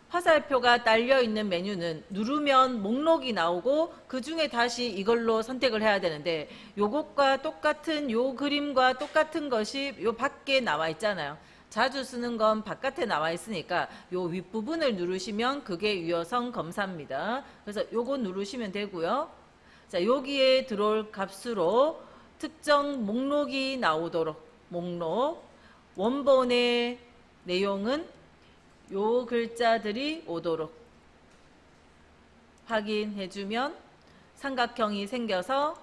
화살표가 딸려있는 메뉴는 누르면 목록이 나오고 그 중에 다시 이걸로 선택을 해야 되는데, 요것과 똑같은 요 그림과 똑같은 것이 요 밖에 나와 있잖아요. 자주 쓰는 건 바깥에 나와 있으니까 요 윗부분을 누르시면 그게 유효성 검사입니다. 그래서 요거 누르시면 되고요. 자, 여기에 들어올 값으로 특정 목록이 나오도록, 목록 원본의 내용은 요 글자들이 오도록 확인해주면 삼각형이 생겨서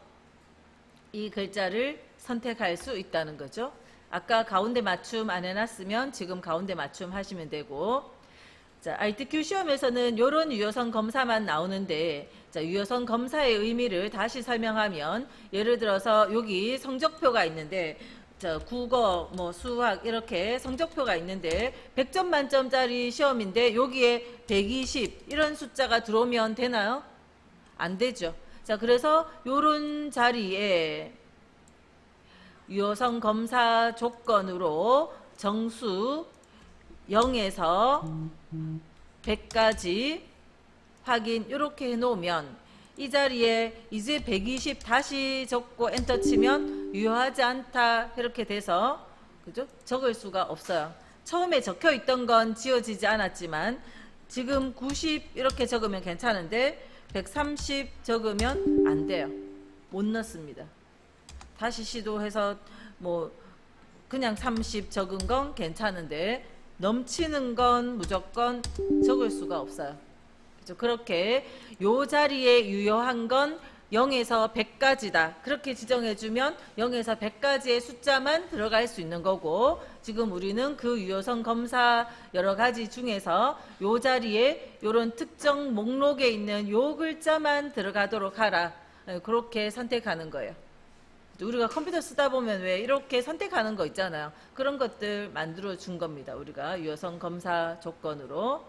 이 글자를 선택할 수 있다는 거죠. 아까 가운데 맞춤 안 해놨으면 지금 가운데 맞춤 하시면 되고, 자, ITQ 시험에서는 이런 유효성 검사만 나오는데, 자, 유효성 검사의 의미를 다시 설명하면, 예를 들어서 여기 성적표가 있는데, 자, 국어, 뭐 수학 이렇게 성적표가 있는데 100점 만점짜리 시험인데 여기에 120 이런 숫자가 들어오면 되나요? 안 되죠. 자, 그래서 요런 자리에 유효성 검사 조건으로 정수 0에서 100까지 확인 이렇게 해놓으면 이 자리에 이제 120 다시 적고 엔터 치면 유효하지 않다 이렇게 돼서, 그죠? 적을 수가 없어요. 처음에 적혀 있던 건 지워지지 않았지만 지금 90 이렇게 적으면 괜찮은데 130 적으면 안 돼요. 못 넣습니다. 다시 시도해서 뭐 그냥 30 적은 건 괜찮은데 넘치는 건 무조건 적을 수가 없어요. 그렇죠? 그렇게 요 자리에 유효한 건 0에서 100까지다. 그렇게 지정해주면 0에서 100까지의 숫자만 들어갈 수 있는 거고, 지금 우리는 그 유효성 검사 여러 가지 중에서 요 자리에 요런 특정 목록에 있는 요 글자만 들어가도록 하라. 그렇게 선택하는 거예요. 우리가 컴퓨터 쓰다 보면 왜 이렇게 선택하는 거 있잖아요. 그런 것들 만들어 준 겁니다. 우리가 유효성 검사 조건으로.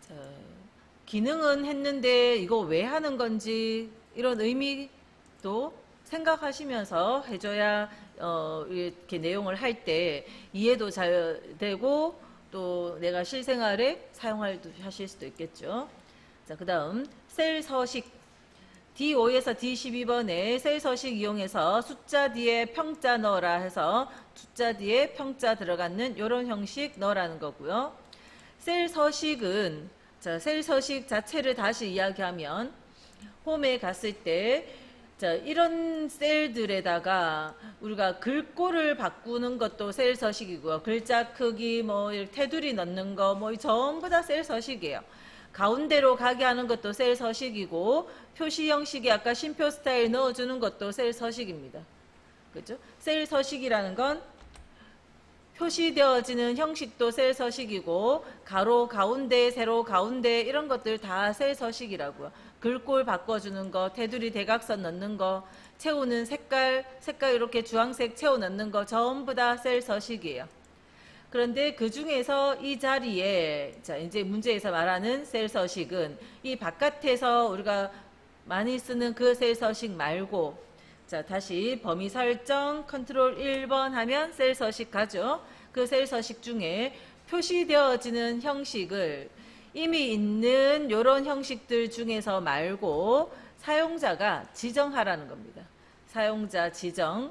자, 기능은 했는데 이거 왜 하는 건지 이런 의미도 생각하시면서 해줘야 이렇게 내용을 할 때 이해도 잘 되고 또 내가 실생활에 사용하실 수도 있겠죠. 자, 그 다음 셀 서식 D5에서 D12번에 셀 서식 이용해서 숫자 뒤에 평자 넣어라 해서 숫자 뒤에 평자 들어가는 이런 형식 넣으라는 거고요. 셀 서식은 셀 서식 자체를 다시 이야기하면 홈에 갔을 때 이런 셀들에다가 우리가 글꼴을 바꾸는 것도 셀 서식이고요. 글자 크기, 뭐 테두리 넣는 거, 뭐 전부 다 셀 서식이에요. 가운데로 가게 하는 것도 셀 서식이고, 표시 형식에 아까 쉼표 스타일 넣어주는 것도 셀 서식입니다. 그죠? 셀 서식이라는 건 표시되어지는 형식도 셀 서식이고, 가로 가운데, 세로 가운데 이런 것들 다 셀 서식이라고요. 글꼴 바꿔주는 거, 테두리 대각선 넣는 거, 채우는 색깔 이렇게 주황색 채워 넣는 거 전부 다 셀 서식이에요. 그런데 그 중에서 이 자리에 이제 문제에서 말하는 셀 서식은 이 바깥에서 우리가 많이 쓰는 그 셀 서식 말고, 다시 범위 설정 컨트롤 1번 하면 셀 서식 가죠. 그 셀 서식 중에 표시되어지는 형식을 이미 있는 이런 형식들 중에서 말고 사용자가 지정하라는 겁니다. 사용자 지정.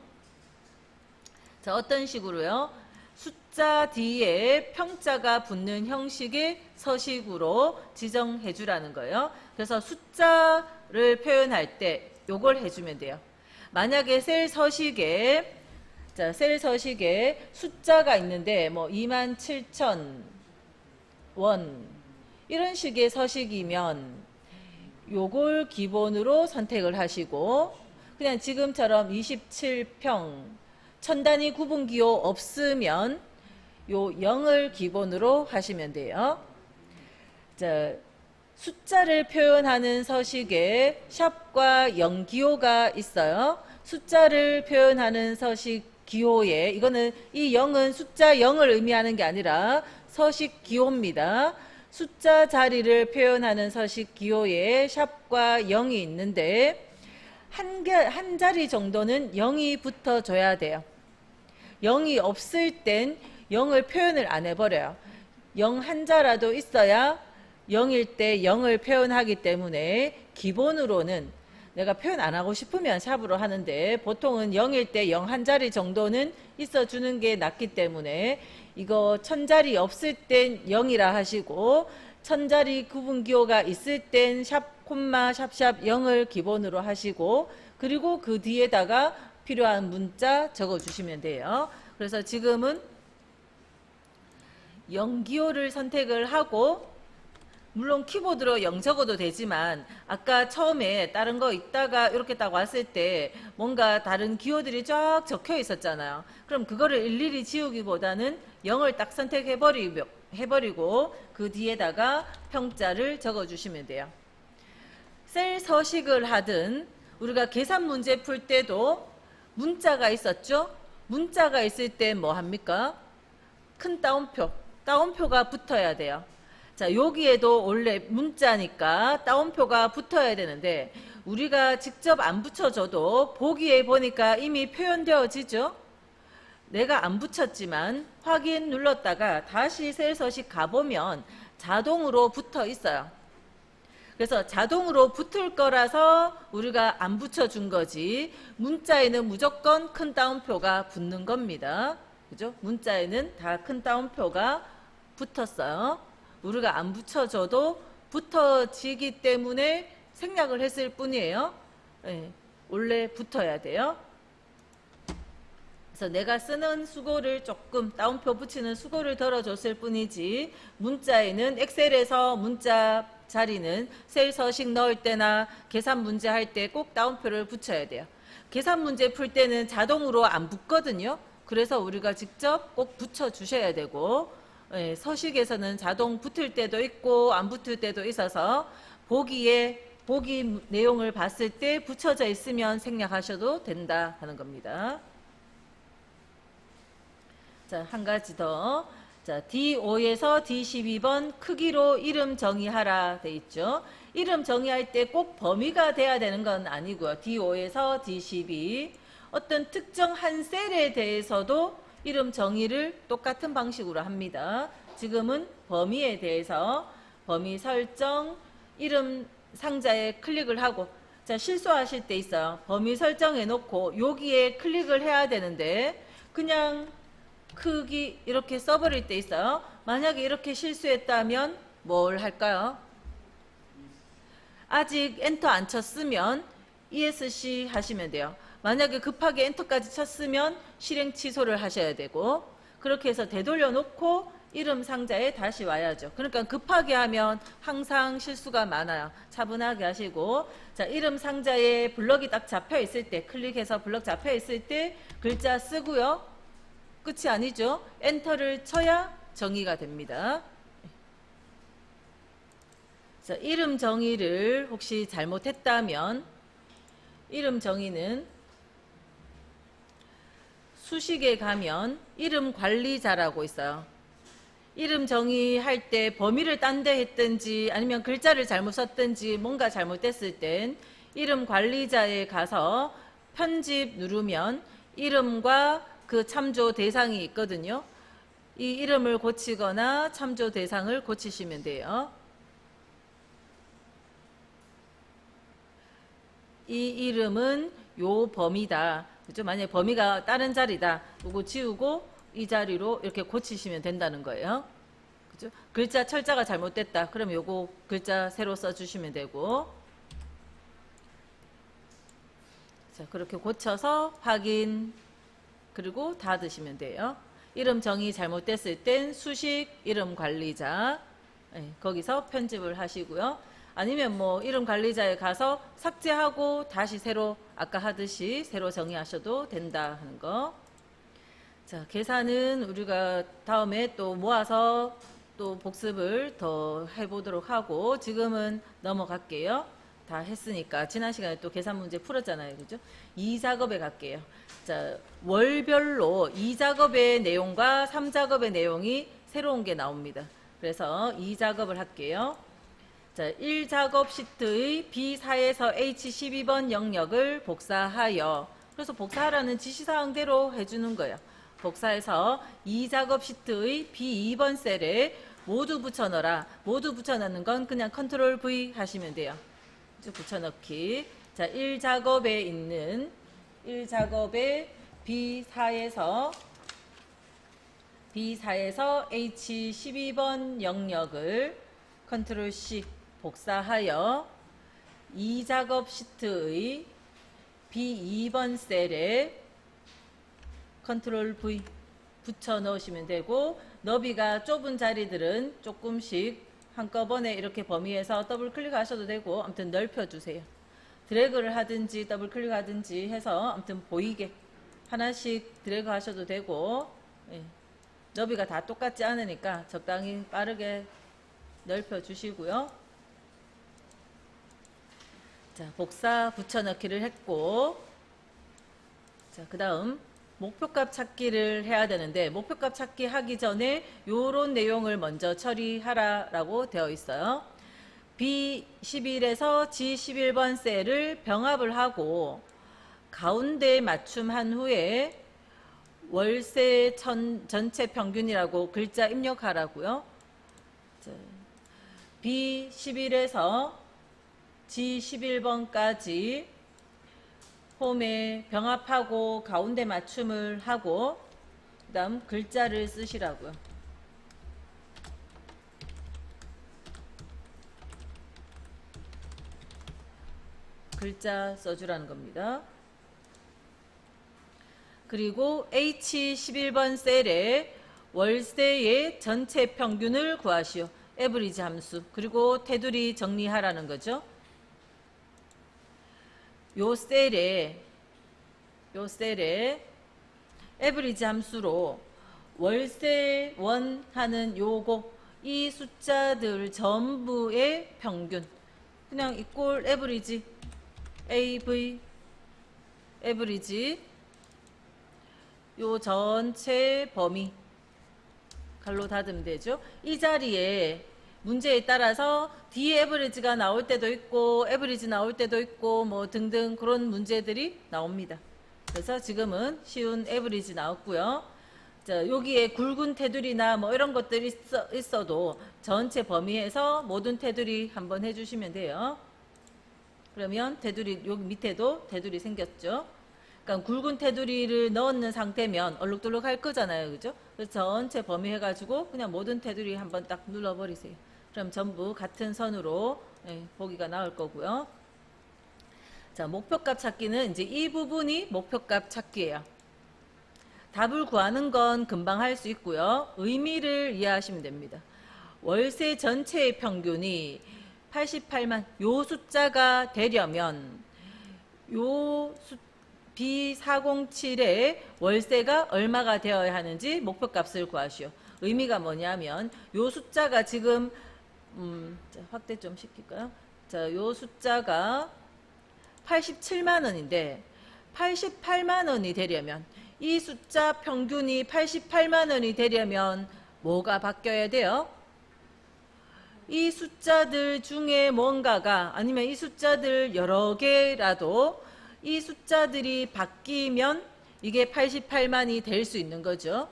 어떤 식으로요? 숫자 뒤에 평자가 붙는 형식의 서식으로 지정해 주라는 거예요. 그래서 숫자를 표현할 때 요걸 해주면 돼요. 만약에 셀 서식에 숫자가 있는데 뭐 27,000원 이런 식의 서식이면 요걸 기본으로 선택을 하시고, 그냥 지금처럼 27평 1000단위 구분기호 없으면 요 0을 기본으로 하시면 돼요. 숫자를 표현하는 서식에 샵과 0 기호가 있어요. 숫자를 표현하는 서식 기호에, 이거는 이 0은 숫자 0을 의미하는 게 아니라 서식 기호입니다. 숫자 자리를 표현하는 서식 기호에 샵과 0이 있는데 한 자리 정도는 0이 붙어줘야 돼요. 0이 없을 땐 0을 표현을 안 해버려요. 0 한자라도 있어야 0일 때 0을 표현하기 때문에 기본으로는 내가 표현 안 하고 싶으면 샵으로 하는데 보통은 0일 때 0 한 자리 정도는 있어주는 게 낫기 때문에 이거 1000자리 없을 땐 0이라 하시고 1000자리 구분기호가 있을 땐 샵, 콤마, 샵샵 0을 기본으로 하시고, 그리고 그 뒤에다가 필요한 문자 적어주시면 돼요. 그래서 지금은 0기호를 선택을 하고, 물론 키보드로 0 적어도 되지만 아까 처음에 다른 거 있다가 이렇게 딱 왔을 때 뭔가 다른 기호들이 쫙 적혀 있었잖아요. 그럼 그거를 일일이 지우기보다는 0을 딱 선택해버리고 그 뒤에다가 평자를 적어주시면 돼요. 셀 서식을 하든 우리가 계산 문제 풀 때도 문자가 있었죠. 문자가 있을 때 뭐 합니까? 큰 따옴표가 붙어야 돼요. 여기에도 원래 문자니까 따옴표가 붙어야 되는데 우리가 직접 안 붙여줘도 보기에 보니까 이미 표현되어지죠. 내가 안 붙였지만 확인 눌렀다가 다시 셀 서식 가보면 자동으로 붙어 있어요. 그래서 자동으로 붙을 거라서 우리가 안 붙여준 거지, 문자에는 무조건 큰 따옴표가 붙는 겁니다. 그죠? 문자에는 다 큰 따옴표가 붙었어요. 우리가 안 붙여줘도 붙어지기 때문에 생략을 했을 뿐이에요. 네, 원래 붙어야 돼요. 그래서 내가 쓰는 수고를 조금 따옴표 붙이는 수고를 덜어줬을 뿐이지, 문자에는 엑셀에서 문자 자리는 셀 서식 넣을 때나 계산 문제 할 때 꼭 따옴표를 붙여야 돼요. 계산 문제 풀 때는 자동으로 안 붙거든요. 그래서 우리가 직접 꼭 붙여주셔야 되고, 서식에서는 자동 붙을 때도 있고 안 붙을 때도 있어서 보기 내용을 봤을 때 붙여져 있으면 생략하셔도 된다 하는 겁니다. 한 가지 더. D5에서 D12번 크기로 이름 정의하라 돼 있죠. 이름 정의할 때 꼭 범위가 돼야 되는 건 아니고요. D5에서 D12 어떤 특정 한 셀에 대해서도 이름 정의를 똑같은 방식으로 합니다. 지금은 범위에 대해서 범위 설정, 이름 상자에 클릭을 하고, 자, 실수하실 때 있어요. 범위 설정해 놓고 여기에 클릭을 해야 되는데 그냥 크기 이렇게 써버릴 때 있어요. 만약에 이렇게 실수했다면 뭘 할까요? 아직 엔터 안 쳤으면 ESC 하시면 돼요. 만약에 급하게 엔터까지 쳤으면 실행 취소를 하셔야 되고, 그렇게 해서 되돌려 놓고 이름 상자에 다시 와야죠. 그러니까 급하게 하면 항상 실수가 많아요. 차분하게 하시고, 자, 이름 상자에 블럭이 딱 잡혀 있을 때, 클릭해서 블럭 잡혀 있을 때 글자 쓰고요. 끝이 아니죠. 엔터를 쳐야 정의가 됩니다. 자, 이름 정의를 혹시 잘못했다면 이름 정의는 수식에 가면 이름 관리자라고 있어요. 이름 정의할 때 범위를 딴 데 했든지 아니면 글자를 잘못 썼든지 뭔가 잘못됐을 땐 이름 관리자에 가서 편집 누르면 이름과 그 참조 대상이 있거든요. 이 이름을 고치거나 참조 대상을 고치시면 돼요. 이 이름은 요 범위다. 그죠? 만약에 범위가 다른 자리다. 요거 지우고 이 자리로 이렇게 고치시면 된다는 거예요. 그죠? 글자 철자가 잘못됐다. 그럼 요거 글자 새로 써주시면 되고. 자, 그렇게 고쳐서 확인. 그리고 닫으시면 돼요. 이름 정의 잘못됐을 땐 수식 이름 관리자. 네, 거기서 편집을 하시고요. 아니면 뭐 이름 관리자에 가서 삭제하고 다시 새로 아까 하듯이 새로 정의하셔도 된다 하는 거. 자, 계산은 우리가 다음에 또 모아서 또 복습을 더 해보도록 하고 지금은 넘어갈게요. 다 했으니까 지난 시간에 또 계산 문제 풀었잖아요. 그죠? 2작업에 갈게요. 자, 월별로 2작업의 내용과 3작업의 내용이 새로운 게 나옵니다. 그래서 2작업을 할게요. 자, 1작업 시트의 B4에서 H12번 영역을 복사하여, 그래서 복사하라는 지시사항대로 해주는 거예요. 복사해서 2작업 시트의 B2번 셀에 모두 붙여넣어라. 모두 붙여넣는 건 그냥 컨트롤 V 하시면 돼요. 붙여넣기. 자, 1작업에 있는 1작업의 B4에서 H12번 영역을 컨트롤 C 복사하여 2작업 시트의 B2번 셀에 컨트롤 V 붙여 넣으시면 되고, 너비가 좁은 자리들은 조금씩 한꺼번에 이렇게 범위에서 더블 클릭하셔도 되고, 아무튼 넓혀주세요. 드래그를 하든지 더블 클릭하든지 해서 아무튼 보이게 하나씩 드래그 하셔도 되고, 예. 너비가 다 똑같지 않으니까 적당히 빠르게 넓혀주시고요. 자, 복사 붙여넣기를 했고, 자, 그 다음 목표값 찾기를 해야 되는데, 목표값 찾기 하기 전에 요런 내용을 먼저 처리하라 라고 되어 있어요. B11에서 G11번 셀을 병합을 하고 가운데 맞춤한 후에 월세 전체 평균이라고 글자 입력하라고요. 자, B11에서 G11번까지 홈에 병합하고 가운데 맞춤을 하고 그 다음 글자를 쓰시라고요. 글자 써주라는 겁니다. 그리고 H11번 셀에 월세의 전체 평균을 구하시오. 에브리지 함수. 그리고 테두리 정리하라는 거죠. 요 셀에 에브리지 함수로 월세 원 하는 요거 이 숫자들 전부의 평균 그냥 이꼴 에브리지 AV 에브리지 요 전체 범위 갈로 닫으면 되죠. 이 자리에 문제에 따라서 뒤에 에버리지가 나올 때도 있고 에버리지 나올 때도 있고 뭐 등등 그런 문제들이 나옵니다. 그래서 지금은 쉬운 에버리지 나왔고요. 자, 여기에 굵은 테두리나 뭐 이런 것들이 있어도 전체 범위에서 모든 테두리 한번 해주시면 돼요. 그러면 테두리 여기 밑에도 테두리 생겼죠. 그러니까 굵은 테두리를 넣는 상태면 얼룩덜룩 할 거잖아요. 그죠? 그래서 전체 범위 해가지고 그냥 모든 테두리 한번 딱 눌러버리세요. 그럼 전부 같은 선으로 보기가 나올 거고요. 자, 목표값 찾기는 이제 이 부분이 목표값 찾기예요. 답을 구하는 건 금방 할 수 있고요. 의미를 이해하시면 됩니다. 월세 전체의 평균이 88만 요 숫자가 되려면 요 B407의 월세가 얼마가 되어야 하는지 목표값을 구하시오. 의미가 뭐냐면 요 숫자가 지금 자, 확대 좀 시킬까요? 자, 요 숫자가 87만 원인데 88만 원이 되려면 이 숫자 평균이 88만 원이 되려면 뭐가 바뀌어야 돼요? 이 숫자들 중에 뭔가가 아니면 이 숫자들 여러 개라도 이 숫자들이 바뀌면 이게 88만이 될 수 있는 거죠.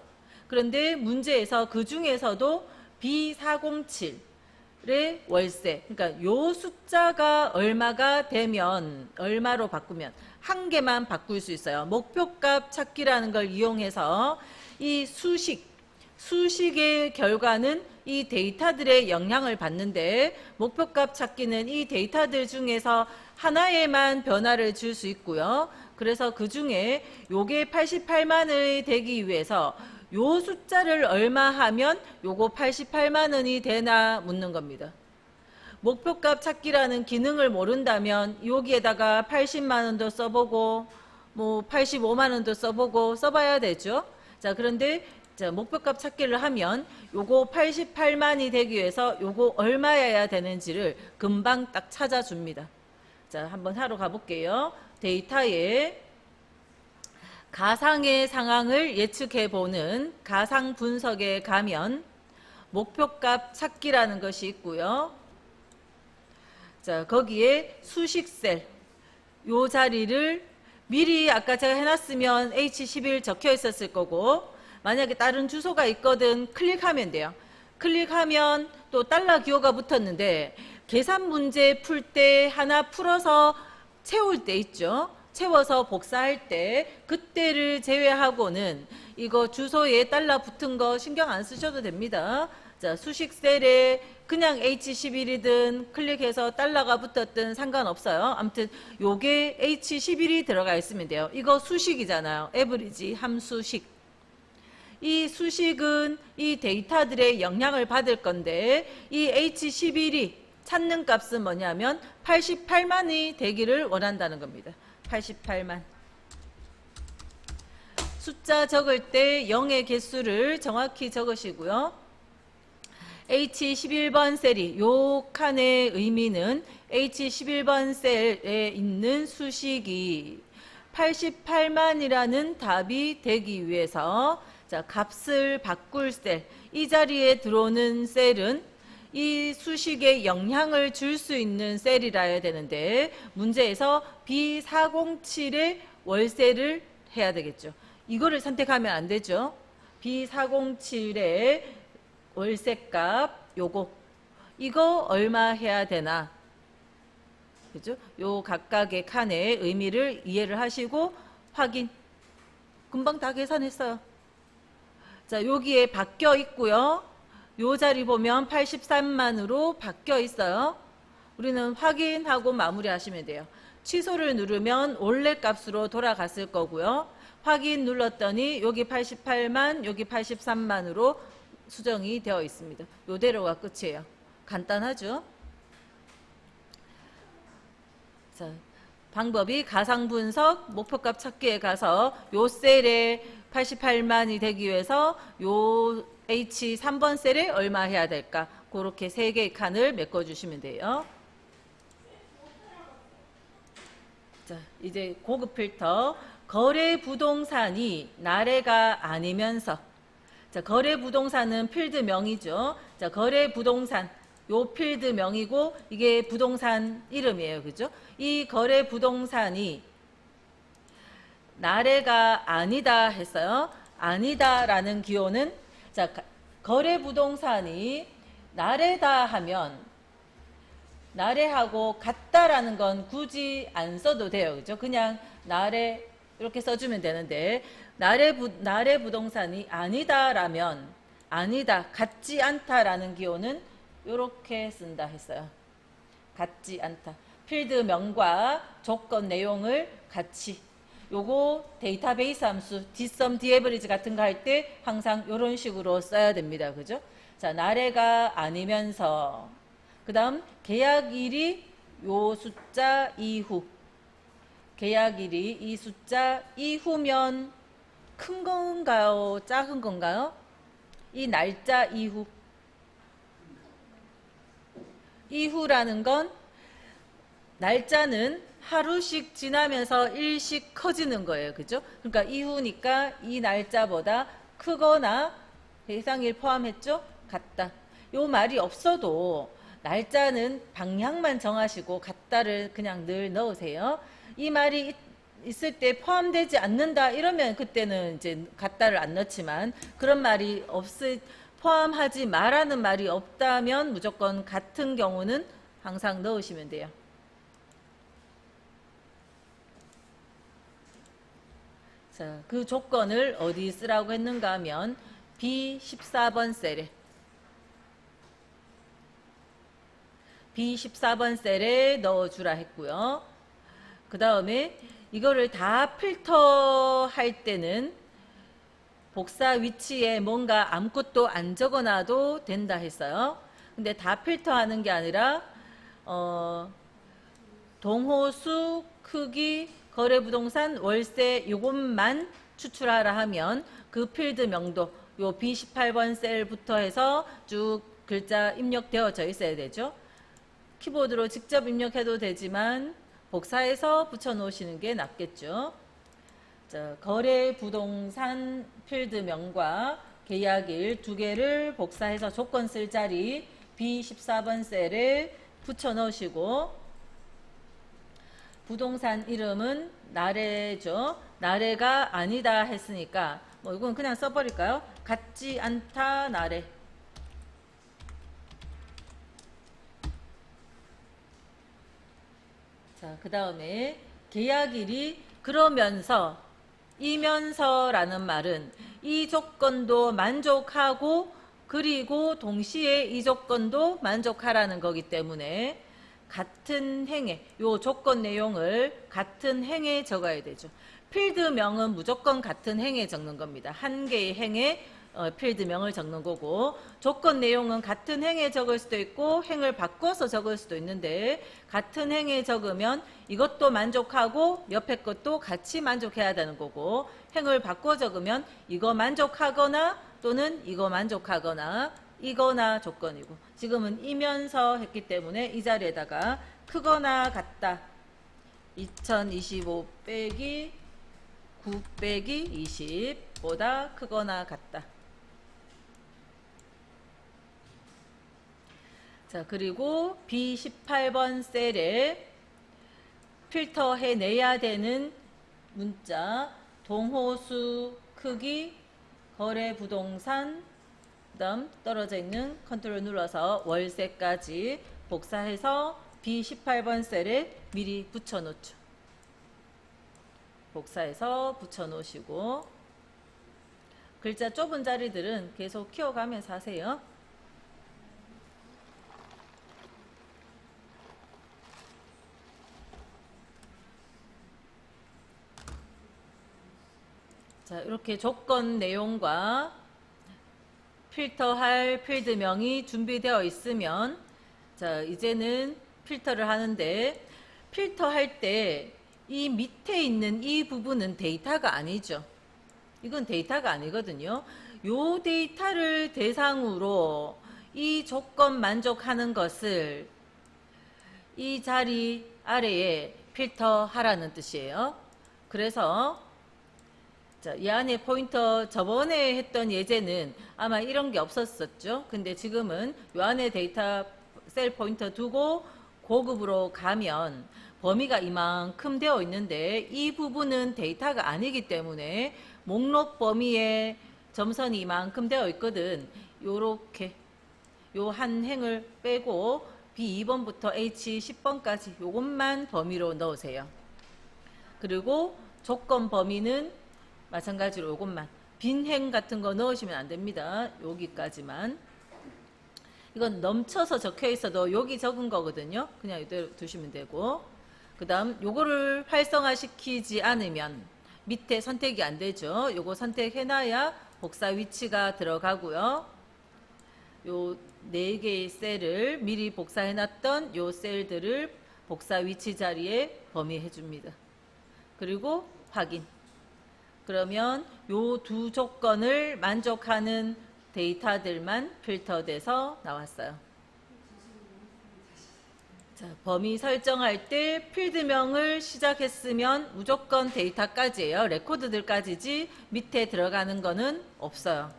그런데 문제에서 그 중에서도 B407의 월세, 그러니까 요 숫자가 얼마가 되면 얼마로 바꾸면 한 개만 바꿀 수 있어요. 목표값 찾기라는 걸 이용해서 이 수식의 결과는 이 데이터들의 영향을 받는데 목표값 찾기는 이 데이터들 중에서 하나에만 변화를 줄 수 있고요. 그래서 그 중에 요게 88만원이 되기 위해서 요 숫자를 얼마 하면 요거 88만 원이 되나 묻는 겁니다. 목표값 찾기라는 기능을 모른다면 여기에다가 80만 원도 써보고 뭐 85만 원도 써보고 써봐야 되죠. 자, 그런데 자, 목표값 찾기를 하면 요거 88만이 되기 위해서 요거 얼마여야 되는지를 금방 딱 찾아줍니다. 자, 한번 하러 가볼게요. 데이터에 가상의 상황을 예측해보는 가상 분석에 가면 목표값 찾기라는 것이 있고요. 자, 거기에 수식셀 요 자리를 미리 아까 제가 해놨으면 H11 적혀 있었을 거고 만약에 다른 주소가 있거든 클릭하면 돼요. 클릭하면 또 달러 기호가 붙었는데 계산 문제 풀 때 하나 풀어서 채울 때 있죠. 채워서 복사할 때 그때를 제외하고는 이거 주소에 달러 붙은 거 신경 안 쓰셔도 됩니다. 자, 수식 셀에 그냥 H11이든 클릭해서 달러가 붙었든 상관없어요. 아무튼 요게 H11이 들어가 있으면 돼요. 이거 수식이잖아요. 에브리지 함수식. 이 수식은 이 데이터들의 영향을 받을 건데 이 H11이 찾는 값은 뭐냐면 88만이 되기를 원한다는 겁니다. 88만. 숫자 적을 때 0의 개수를 정확히 적으시고요. H11번 셀이 요 칸의 의미는 H11번 셀에 있는 수식이 88만이라는 답이 되기 위해서 자, 값을 바꿀 셀, 이 자리에 들어오는 셀은 이 수식에 영향을 줄 수 있는 셀이라야 되는데 문제에서 B407의 월세를 해야 되겠죠. 이거를 선택하면 안 되죠. B407의 월세값 요거 이거 얼마 해야 되나 그죠? 요 각각의 칸의 의미를 이해를 하시고 확인. 금방 다 계산했어요. 자, 여기에 바뀌어 있고요. 요 자리 보면 83만으로 바뀌어 있어요. 우리는 확인하고 마무리하시면 돼요. 취소를 누르면 원래 값으로 돌아갔을 거고요. 확인 눌렀더니 여기 88만, 여기 83만으로 수정이 되어 있습니다. 요대로가 끝이에요. 간단하죠? 자, 방법이 가상분석, 목표값 찾기에 가서 요 셀에 88만이 되기 위해서 요 H3번 셀에 얼마 해야 될까? 그렇게 3개의 칸을 메꿔주시면 돼요. 자, 이제 고급 필터. 거래 부동산이 나래가 아니면서 자, 거래 부동산은 필드명이죠. 자, 거래 부동산 요 필드명이고 이게 부동산 이름이에요. 그죠? 이 거래 부동산이 나래가 아니다 했어요. 아니다라는 기호는 자, 거래 부동산이 나래다 하면 나래하고 같다라는 건 굳이 안 써도 돼요. 그죠? 그냥 나래 이렇게 써주면 되는데 나래 부동산이 아니다라면 아니다, 같지 않다라는 기호는 이렇게 쓴다 했어요. 같지 않다. 필드명과 조건 내용을 같이 요거 데이터베이스 함수 dsum daverage 같은 거 할 때 항상 이런 식으로 써야 됩니다. 그죠? 자, 나래가 아니면서 그 다음 계약일이 요 숫자 이후 계약일이 이 숫자 이후면 큰 건가요? 작은 건가요? 이 날짜 이후라는 건 날짜는 하루씩 지나면서 일씩 커지는 거예요. 그죠? 그러니까 이후니까 이 날짜보다 크거나 대상일 포함했죠? 같다. 요 말이 없어도 날짜는 방향만 정하시고 같다를 그냥 늘 넣으세요. 이 말이 있을 때 포함되지 않는다 이러면 그때는 이제 같다를 안 넣지만 그런 말이 포함하지 말라는 말이 없다면 무조건 같은 경우는 항상 넣으시면 돼요. 자, 그 조건을 어디 쓰라고 했는가 하면 B14번 셀에 B14번 셀에 넣어주라 했고요. 그 다음에 이거를 다 필터할 때는 복사 위치에 뭔가 아무것도 안 적어놔도 된다 했어요. 근데 다 필터하는 게 아니라 동호수, 크기, 거래부동산, 월세 요것만 추출하라 하면 그 필드 명도 요 B18번 셀부터 해서 쭉 글자 입력되어져 있어야 되죠. 키보드로 직접 입력해도 되지만 복사해서 붙여 놓으시는 게 낫겠죠. 자, 거래부동산 필드명과 계약일 두 개를 복사해서 조건 쓸 자리 B14번 셀에 붙여 넣으시고 부동산 이름은 나래죠. 나래가 아니다 했으니까 뭐 이건 그냥 써버릴까요? 같지 않다 나래. 자, 그 다음에 계약일이 그러면서 이면서라는 말은 이 조건도 만족하고 그리고 동시에 이 조건도 만족하라는 거기 때문에 같은 행에 요 조건 내용을 같은 행에 적어야 되죠. 필드명은 무조건 같은 행에 적는 겁니다. 한 개의 행에 필드명을 적는 거고 조건 내용은 같은 행에 적을 수도 있고 행을 바꿔서 적을 수도 있는데 같은 행에 적으면 이것도 만족하고 옆에 것도 같이 만족해야 되는 거고 행을 바꿔 적으면 이거 만족하거나 또는 이거 만족하거나 이거나 조건이고 지금은 이면서 했기 때문에 이 자리에다가 크거나 같다 2025 빼기 9 빼기 20보다 크거나 같다. 자, 그리고 B18번 셀에 필터해 내야 되는 문자 동호수 크기 거래부동산 그다음 떨어져 있는 컨트롤 눌러서 월세까지 복사해서 B18번 셀에 미리 붙여 놓죠. 복사해서 붙여 놓으시고 글자 좁은 자리들은 계속 키워가면서 하세요. 자, 이렇게 조건 내용과 필터할 필드명이 준비되어 있으면 자, 이제는 필터를 하는데 필터할 때 이 밑에 있는 이 부분은 데이터가 아니죠. 이건 데이터가 아니거든요. 요 데이터를 대상으로 이 조건 만족하는 것을 이 자리 아래에 필터하라는 뜻이에요. 그래서 자, 이 안에 포인터 저번에 했던 예제는 아마 이런 게 없었었죠. 근데 지금은 이 안에 데이터 셀 포인터 두고 고급으로 가면 범위가 이만큼 되어 있는데 이 부분은 데이터가 아니기 때문에 목록 범위에 점선이 이만큼 되어 있거든. 요렇게 요 한 행을 빼고 B2번부터 H10번까지 요것만 범위로 넣으세요. 그리고 조건 범위는 마찬가지로 요것만. 빈행 같은 거 넣으시면 안 됩니다. 여기까지만. 이건 넘쳐서 적혀 있어도 여기 적은 거거든요. 그냥 이대로 두시면 되고. 그 다음 요거를 활성화시키지 않으면 밑에 선택이 안 되죠. 요거 선택해놔야 복사 위치가 들어가고요. 요 4개의 셀을 미리 복사해놨던 요 셀들을 복사 위치 자리에 범위해 줍니다. 그리고 확인. 그러면 요 두 조건을 만족하는 데이터들만 필터돼서 나왔어요. 자, 범위 설정할 때 필드명을 시작했으면 무조건 데이터까지예요. 레코드들까지지 밑에 들어가는 거는 없어요.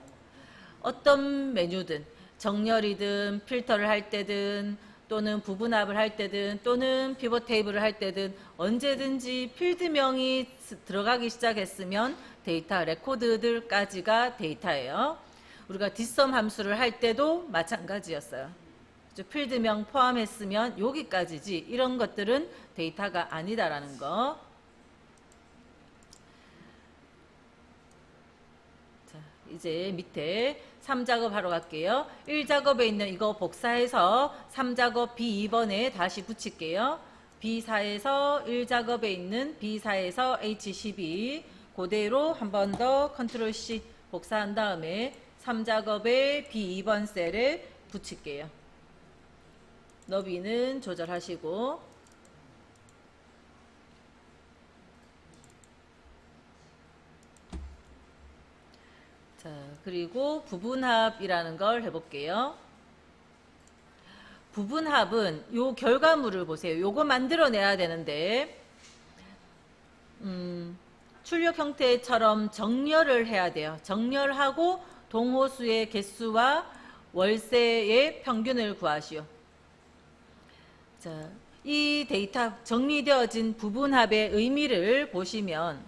어떤 메뉴든 정렬이든 필터를 할 때든 또는 부분합을 할 때든 또는 피벗 테이블을 할 때든 언제든지 필드명이 들어가기 시작했으면 데이터 레코드들까지가 데이터예요. 우리가 뒷섬 함수를 할 때도 마찬가지였어요. 필드명 포함했으면 여기까지지 이런 것들은 데이터가 아니다라는 거. 자, 이제 밑에 3작업 하러 갈게요. 1작업에 있는 이거 복사해서 3작업 B2번에 다시 붙일게요. B4에서 1작업에 있는 B4에서 H12 그대로 한 번 더 컨트롤 C 복사한 다음에 3작업에 B2번 셀에 붙일게요. 너비는 조절하시고. 자, 그리고 부분합이라는 걸 해볼게요. 부분합은 요 결과물을 보세요. 요거 만들어내야 되는데 출력 형태처럼 정렬을 해야 돼요. 정렬하고 동호수의 개수와 월세의 평균을 구하시오. 자, 이 데이터 정리되어진 부분합의 의미를 보시면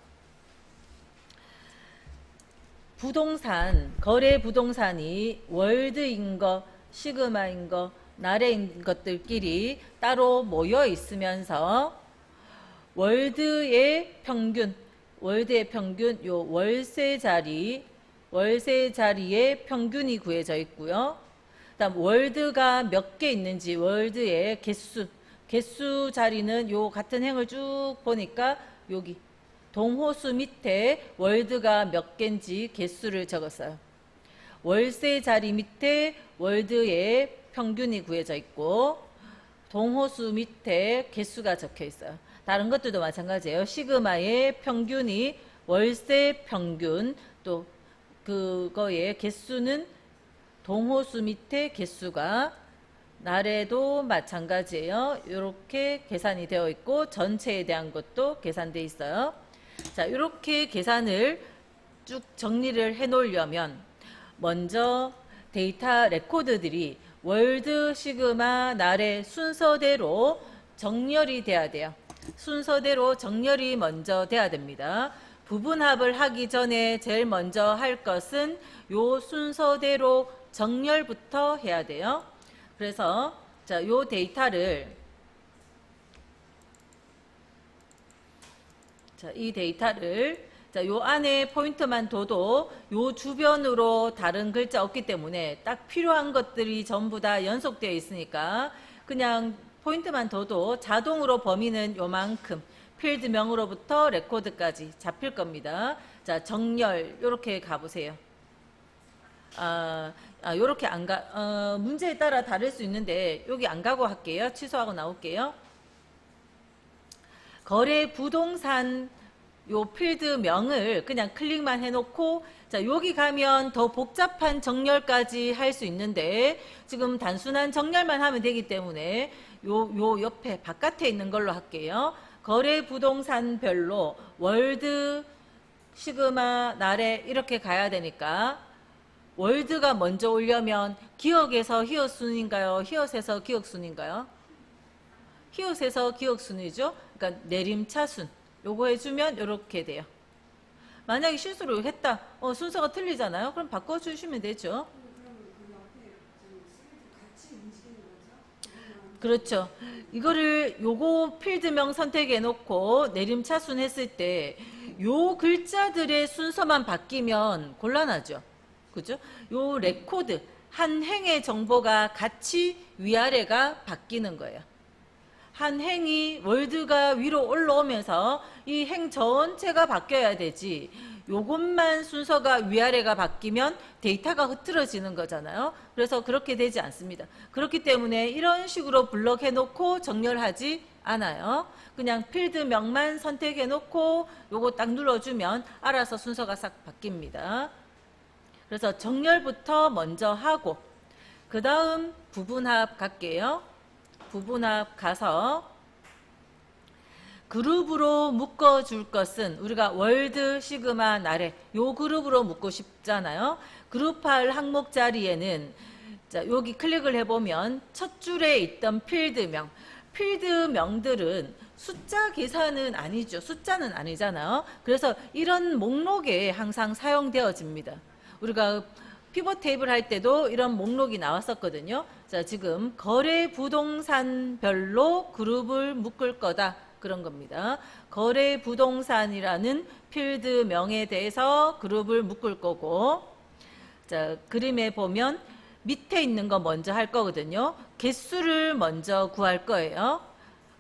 부동산, 거래 부동산이 월드인 거, 시그마인 거, 나래인 것들끼리 따로 모여 있으면서 월드의 평균 요 월세 자리의 평균이 구해져 있고요. 그다음 월드가 몇 개 있는지 월드의 개수 자리는 요 같은 행을 쭉 보니까 여기 동호수 밑에 월드가 몇 개인지 개수를 적었어요. 월세 자리 밑에 월드의 평균이 구해져 있고 동호수 밑에 개수가 적혀 있어요. 다른 것들도 마찬가지예요. 시그마의 평균이 월세 평균, 또 그거의 개수는 동호수 밑에 개수가, 나래도 마찬가지예요. 이렇게 계산이 되어 있고 전체에 대한 것도 계산되어 있어요. 자, 이렇게 계산을 쭉 정리를 해 놓으려면 먼저 데이터 레코드들이 월드, 시그마, 나래 순서대로 정렬이 돼야 돼요. 순서대로 정렬이 먼저 돼야 됩니다. 부분합을 하기 전에 제일 먼저 할 것은 요 순서대로 정렬부터 해야 돼요. 그래서 자, 요 데이터를 이 데이터를 요 안에 포인트만 둬도 요 주변으로 다른 글자 없기 때문에 딱 필요한 것들이 전부 다 연속되어 있으니까 그냥 포인트만 둬도 자동으로 범위는 요만큼 필드명으로부터 레코드까지 잡힐 겁니다. 자, 정렬 요렇게 가보세요. 요렇게 안 가, 문제에 따라 다를 수 있는데 여기 안 가고 할게요. 취소하고 나올게요. 거래 부동산 요 필드명을 그냥 클릭만 해놓고 자, 여기 가면 더 복잡한 정렬까지 할 수 있는데 지금 단순한 정렬만 하면 되기 때문에 요 옆에 바깥에 있는 걸로 할게요. 거래 부동산별로 월드, 시그마, 나래 이렇게 가야 되니까 월드가 먼저 오려면 기억에서 히읗순인가요? 히읗에서 기억순인가요? 히읗에서 기억순이죠. 그러니까 내림차순. 요거 해주면 이렇게 돼요. 만약에 실수로 했다. 순서가 틀리잖아요. 그럼 바꿔주시면 되죠. 그렇죠. 이거를 요거 필드명 선택해 놓고 내림차순 했을 때 요 글자들의 순서만 바뀌면 곤란하죠. 그죠? 요 레코드 한 행의 정보가 같이 위아래가 바뀌는 거예요. 한 행이 월드가 위로 올라오면서 이 행 전체가 바뀌어야 되지, 요것만 순서가 위아래가 바뀌면 데이터가 흐트러지는 거잖아요. 그래서 그렇게 되지 않습니다. 그렇기 때문에 이런 식으로 블럭해 놓고 정렬하지 않아요. 그냥 필드명만 선택해 놓고 요거 딱 눌러주면 알아서 순서가 싹 바뀝니다. 그래서 정렬부터 먼저 하고 그 다음 부분합 갈게요. 부분합 가서 그룹으로 묶어줄 것은 우리가 월드, 시그마, 나래 요 그룹으로 묶고 싶잖아요. 그룹할 항목 자리에는 자, 여기 클릭을 해보면 첫 줄에 있던 필드명, 필드명들은 숫자 계산은 아니죠. 숫자는 아니잖아요. 그래서 이런 목록에 항상 사용되어집니다. 우리가 피벗 테이블 할 때도 이런 목록이 나왔었거든요. 자, 지금 거래 부동산별로 그룹을 묶을 거다. 그런 겁니다. 거래 부동산이라는 필드명에 대해서 그룹을 묶을 거고, 자, 그림에 보면 밑에 있는 거 먼저 할 거거든요. 개수를 먼저 구할 거예요.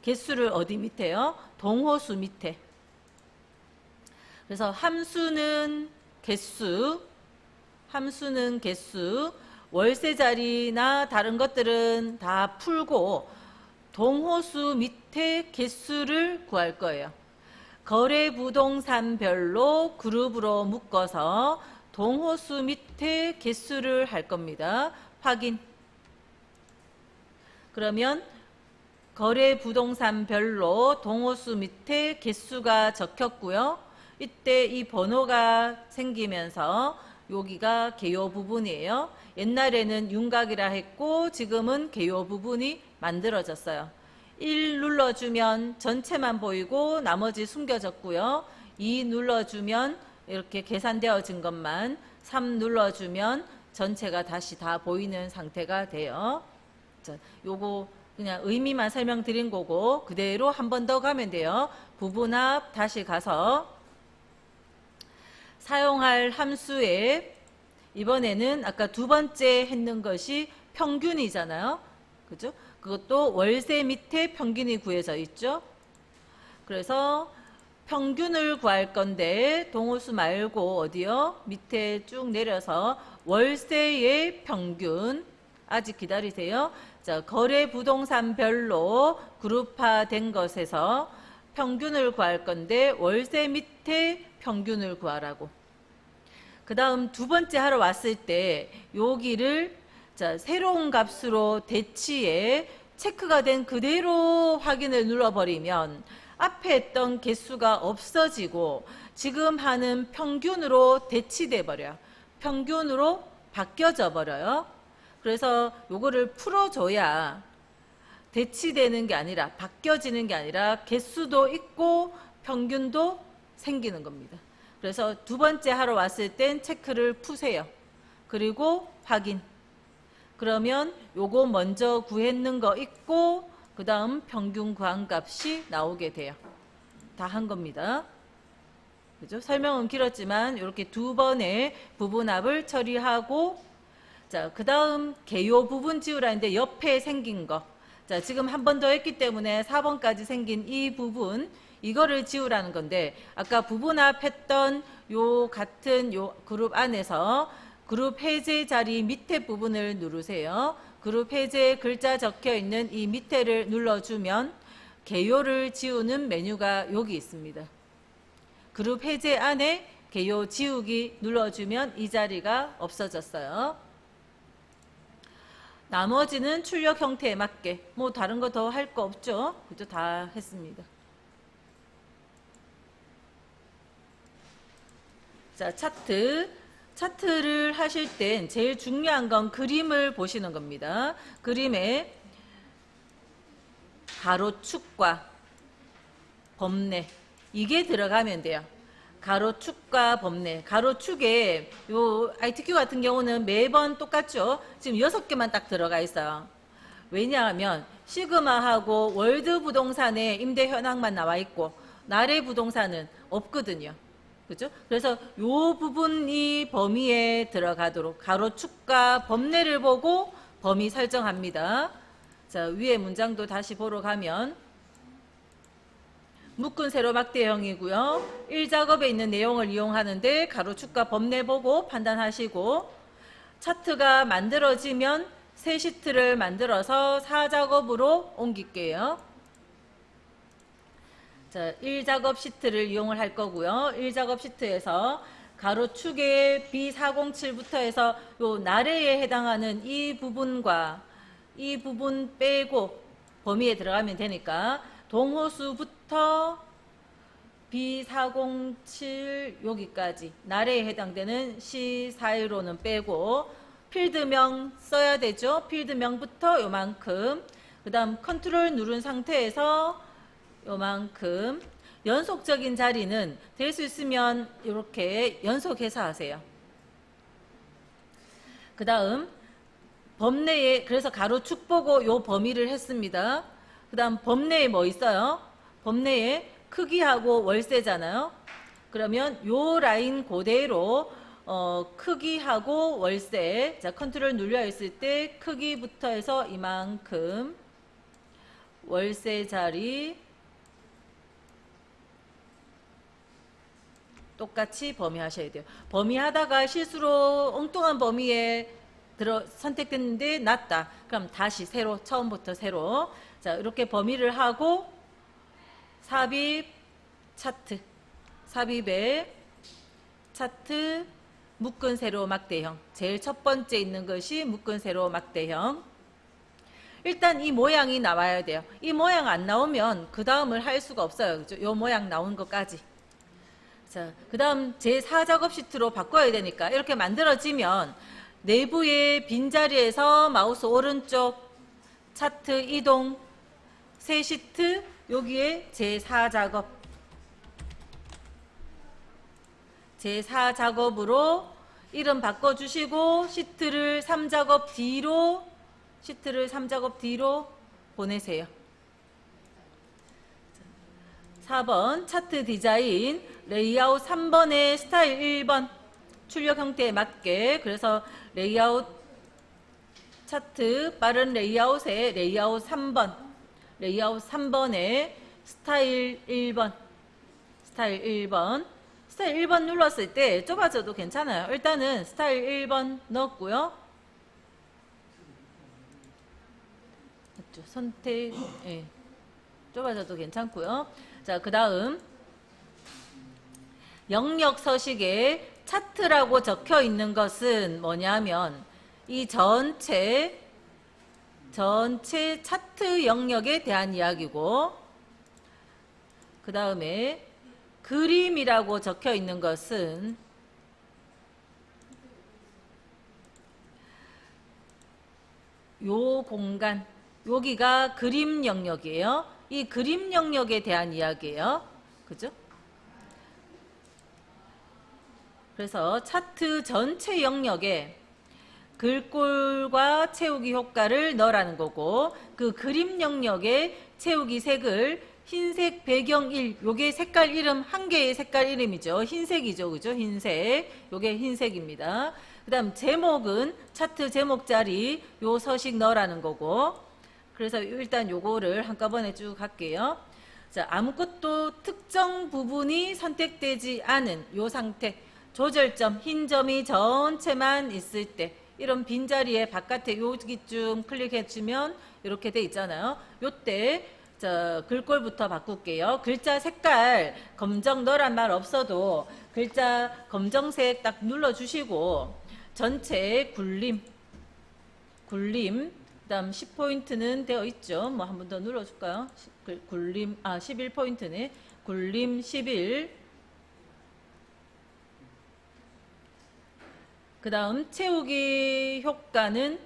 개수를 어디 밑에요? 동호수 밑에. 그래서 함수는 개수, 월세 자리나 다른 것들은 다 풀고 동호수 밑에 개수를 구할 거예요. 거래 부동산별로 그룹으로 묶어서 동호수 밑에 개수를 할 겁니다. 확인. 그러면 거래 부동산별로 동호수 밑에 개수가 적혔고요. 이때 이 번호가 생기면서 여기가 개요 부분이에요. 옛날에는 윤곽이라 했고 지금은 개요 부분이 만들어졌어요. 1 눌러주면 전체만 보이고 나머지 숨겨졌고요. 2 눌러주면 이렇게 계산되어진 것만, 3 눌러주면 전체가 다시 다 보이는 상태가 돼요. 자, 요거 그냥 의미만 설명드린 거고 그대로 한 번 더 가면 돼요. 부분합 다시 가서 사용할 함수에 이번에는 아까 두 번째 했는 것이 평균이잖아요. 그죠? 그것도 월세 밑에 평균이 구해져 있죠. 그래서 평균을 구할 건데 동호수 말고 어디요? 밑에 쭉 내려서 월세의 평균, 아직 기다리세요. 자, 거래 부동산별로 그룹화된 것에서 평균을 구할 건데 월세 밑에 평균을 구하라고. 그 다음 두 번째 하러 왔을 때 여기를 자, 새로운 값으로 대치에 체크가 된 그대로 확인을 눌러버리면 앞에 했던 개수가 없어지고 지금 하는 평균으로 대치돼 버려요. 평균으로 바뀌어져 버려요. 그래서 요거를 풀어줘야 대치되는 게 아니라 바뀌어지는 게 아니라 개수도 있고 평균도 생기는 겁니다. 그래서 두 번째 하러 왔을 땐 체크를 푸세요. 그리고 확인. 그러면 요거 먼저 구했는 거 있고 그 다음 평균 구한 값이 나오게 돼요. 다 한 겁니다. 그죠? 설명은 길었지만 이렇게 두 번의 부분합을 처리하고 자, 그 다음 개요 부분 지우라는데 옆에 생긴 거. 자, 지금 한 번 더 했기 때문에 4번까지 생긴 이 부분 이거를 지우라는 건데 아까 부분합 했던 요 같은 요 그룹 안에서 그룹 해제 자리 밑에 부분을 누르세요. 그룹 해제 글자 적혀 있는 이 밑에를 눌러주면 개요를 지우는 메뉴가 여기 있습니다. 그룹 해제 안에 개요 지우기 눌러주면 이 자리가 없어졌어요. 나머지는 출력 형태에 맞게 뭐 다른 거 더 할 거 없죠? 그죠? 다 했습니다. 자, 차트를 하실 땐 제일 중요한 건 그림을 보시는 겁니다. 그림에 가로축과 범례 이게 들어가면 돼요. 가로축과 범례. 가로축에 요 ITQ 같은 경우는 매번 똑같죠. 지금 6개만 딱 들어가 있어요. 왜냐하면 시그마하고 월드 부동산의 임대 현황만 나와 있고 나래 부동산은 없거든요. 그죠? 그래서 요 부분이 범위에 들어가도록 가로축과 범례를 보고 범위 설정합니다. 자, 위에 문장도 다시 보러 가면 묶은 세로 막대형이고요. 1작업에 있는 내용을 이용하는데 가로축과 범례 보고 판단하시고 차트가 만들어지면 새 시트를 만들어서 4작업으로 옮길게요. 자, 1작업 시트를 이용을 할 거고요. 1작업 시트에서 가로축의 B407부터 해서 요 나래에 해당하는 이 부분과 이 부분 빼고 범위에 들어가면 되니까 동호수부터 B407 여기까지 나래에 해당되는 C415는 빼고 필드명 써야 되죠. 필드명부터 요만큼, 그 다음 컨트롤 누른 상태에서 요만큼, 연속적인 자리는 될 수 있으면 이렇게 연속해서 하세요. 그 다음 범내에, 그래서 가로축 보고 요 범위를 했습니다. 그 다음 범내에 뭐 있어요? 범내에 크기하고 월세잖아요. 그러면 요 라인 그대로 크기하고 월세, 자 컨트롤 눌려 있을 때 크기부터 해서 이만큼, 월세 자리 똑같이 범위하셔야 돼요. 범위하다가 실수로 엉뚱한 범위에 선택됐는데 낮다. 그럼 다시 새로, 처음부터 새로. 자, 이렇게 범위를 하고 삽입 차트, 삽입에 차트 묶은 세로 막대형. 제일 첫 번째 있는 것이 묶은 세로 막대형. 일단 이 모양이 나와야 돼요. 이 모양 안 나오면 그 다음을 할 수가 없어요. 그죠? 이 모양 나온 것까지. 자, 그 다음 제4작업 시트로 바꿔야 되니까 이렇게 만들어지면 내부의 빈자리에서 마우스 오른쪽 차트 이동, 새 시트, 여기에 제4작업, 제4작업으로 이름 바꿔주시고 시트를 3작업 뒤로 보내세요. 4번 차트 디자인 레이아웃 3번의 스타일 1번 출력 형태에 맞게, 그래서 레이아웃 차트 빠른 레이아웃에 레이아웃 3번, 레이아웃 3번에 스타일 1번, 스타일 1번, 스타일 1번 눌렀을 때 좁아져도 괜찮아요. 일단은 스타일 1번 넣었고요. 맞죠? 선택, 예. 좁아져도 괜찮고요. 자, 그 다음 영역 서식에 차트라고 적혀 있는 것은 뭐냐면 이 전체 차트 영역에 대한 이야기고, 그 다음에 그림이라고 적혀 있는 것은 요 공간, 여기가 그림 영역이에요. 이 그림 영역에 대한 이야기예요. 그죠? 그래서 차트 전체 영역에 글꼴과 채우기 효과를 넣으라는 거고, 그 그림 영역에 채우기 색을 흰색 배경 1, 요게 색깔 이름, 한 개의 색깔 이름이죠. 흰색이죠. 그죠? 흰색. 요게 흰색입니다. 그 다음 제목은 차트 제목 자리 요 서식 넣으라는 거고, 그래서 일단 요거를 한꺼번에 쭉 할게요. 자, 아무것도 특정 부분이 선택되지 않은 요 상태, 조절점, 흰 점이 전체만 있을 때, 이런 빈자리에 바깥에 여기쯤 클릭해주면 이렇게 돼 있잖아요. 요때 자, 글꼴부터 바꿀게요. 글자 색깔 검정 너란 말 없어도 글자 검정색 딱 눌러주시고, 전체 굴림, 그 다음 10포인트는 되어 있죠. 뭐 한 번 더 눌러줄까요? 굴림, 11포인트네. 굴림 11. 그 다음 채우기 효과는,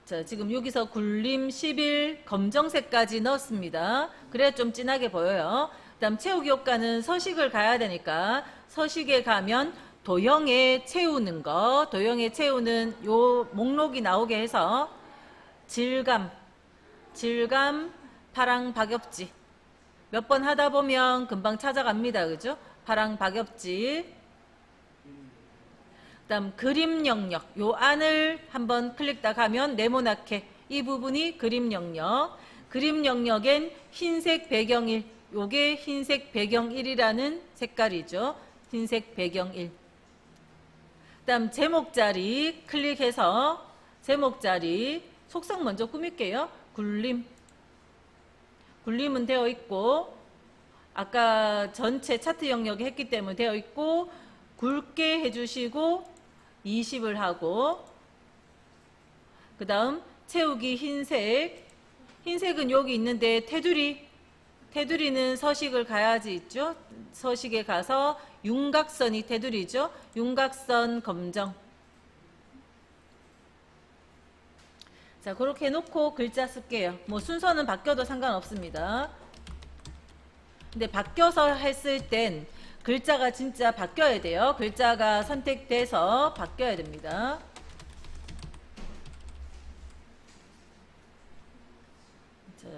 자, 지금 여기서 굴림 11 검정색까지 넣었습니다. 그래야 좀 진하게 보여요. 그 다음 채우기 효과는 서식을 가야 되니까 서식에 가면 도형에 채우는 거, 도형에 채우는 요 목록이 나오게 해서 질감, 질감, 파랑 박엽지. 몇 번 하다 보면 금방 찾아갑니다. 그죠? 파랑 박엽지. 그다음 그림 영역. 요 안을 한번 클릭 딱 하면 네모나게 이 부분이 그림 영역. 그림 영역엔 흰색 배경 1. 요게 흰색 배경 1이라는 색깔이죠. 흰색 배경 1. 그다음 제목 자리 클릭해서 제목 자리 속성 먼저 꾸밀게요. 굴림. 굴림은 되어 있고 아까 전체 차트 영역에 했기 때문에 되어 있고 굵게 해주시고 20을 하고 그 다음 채우기 흰색. 흰색은 여기 있는데 테두리는 서식을 가야지 있죠. 서식에 가서 윤곽선이 테두리죠. 윤곽선 검정. 자, 그렇게 해놓고 글자 쓸게요. 뭐 순서는 바뀌어도 상관없습니다. 근데 바뀌어서 했을 땐 글자가 진짜 바뀌어야 돼요. 글자가 선택돼서 바뀌어야 됩니다. 자,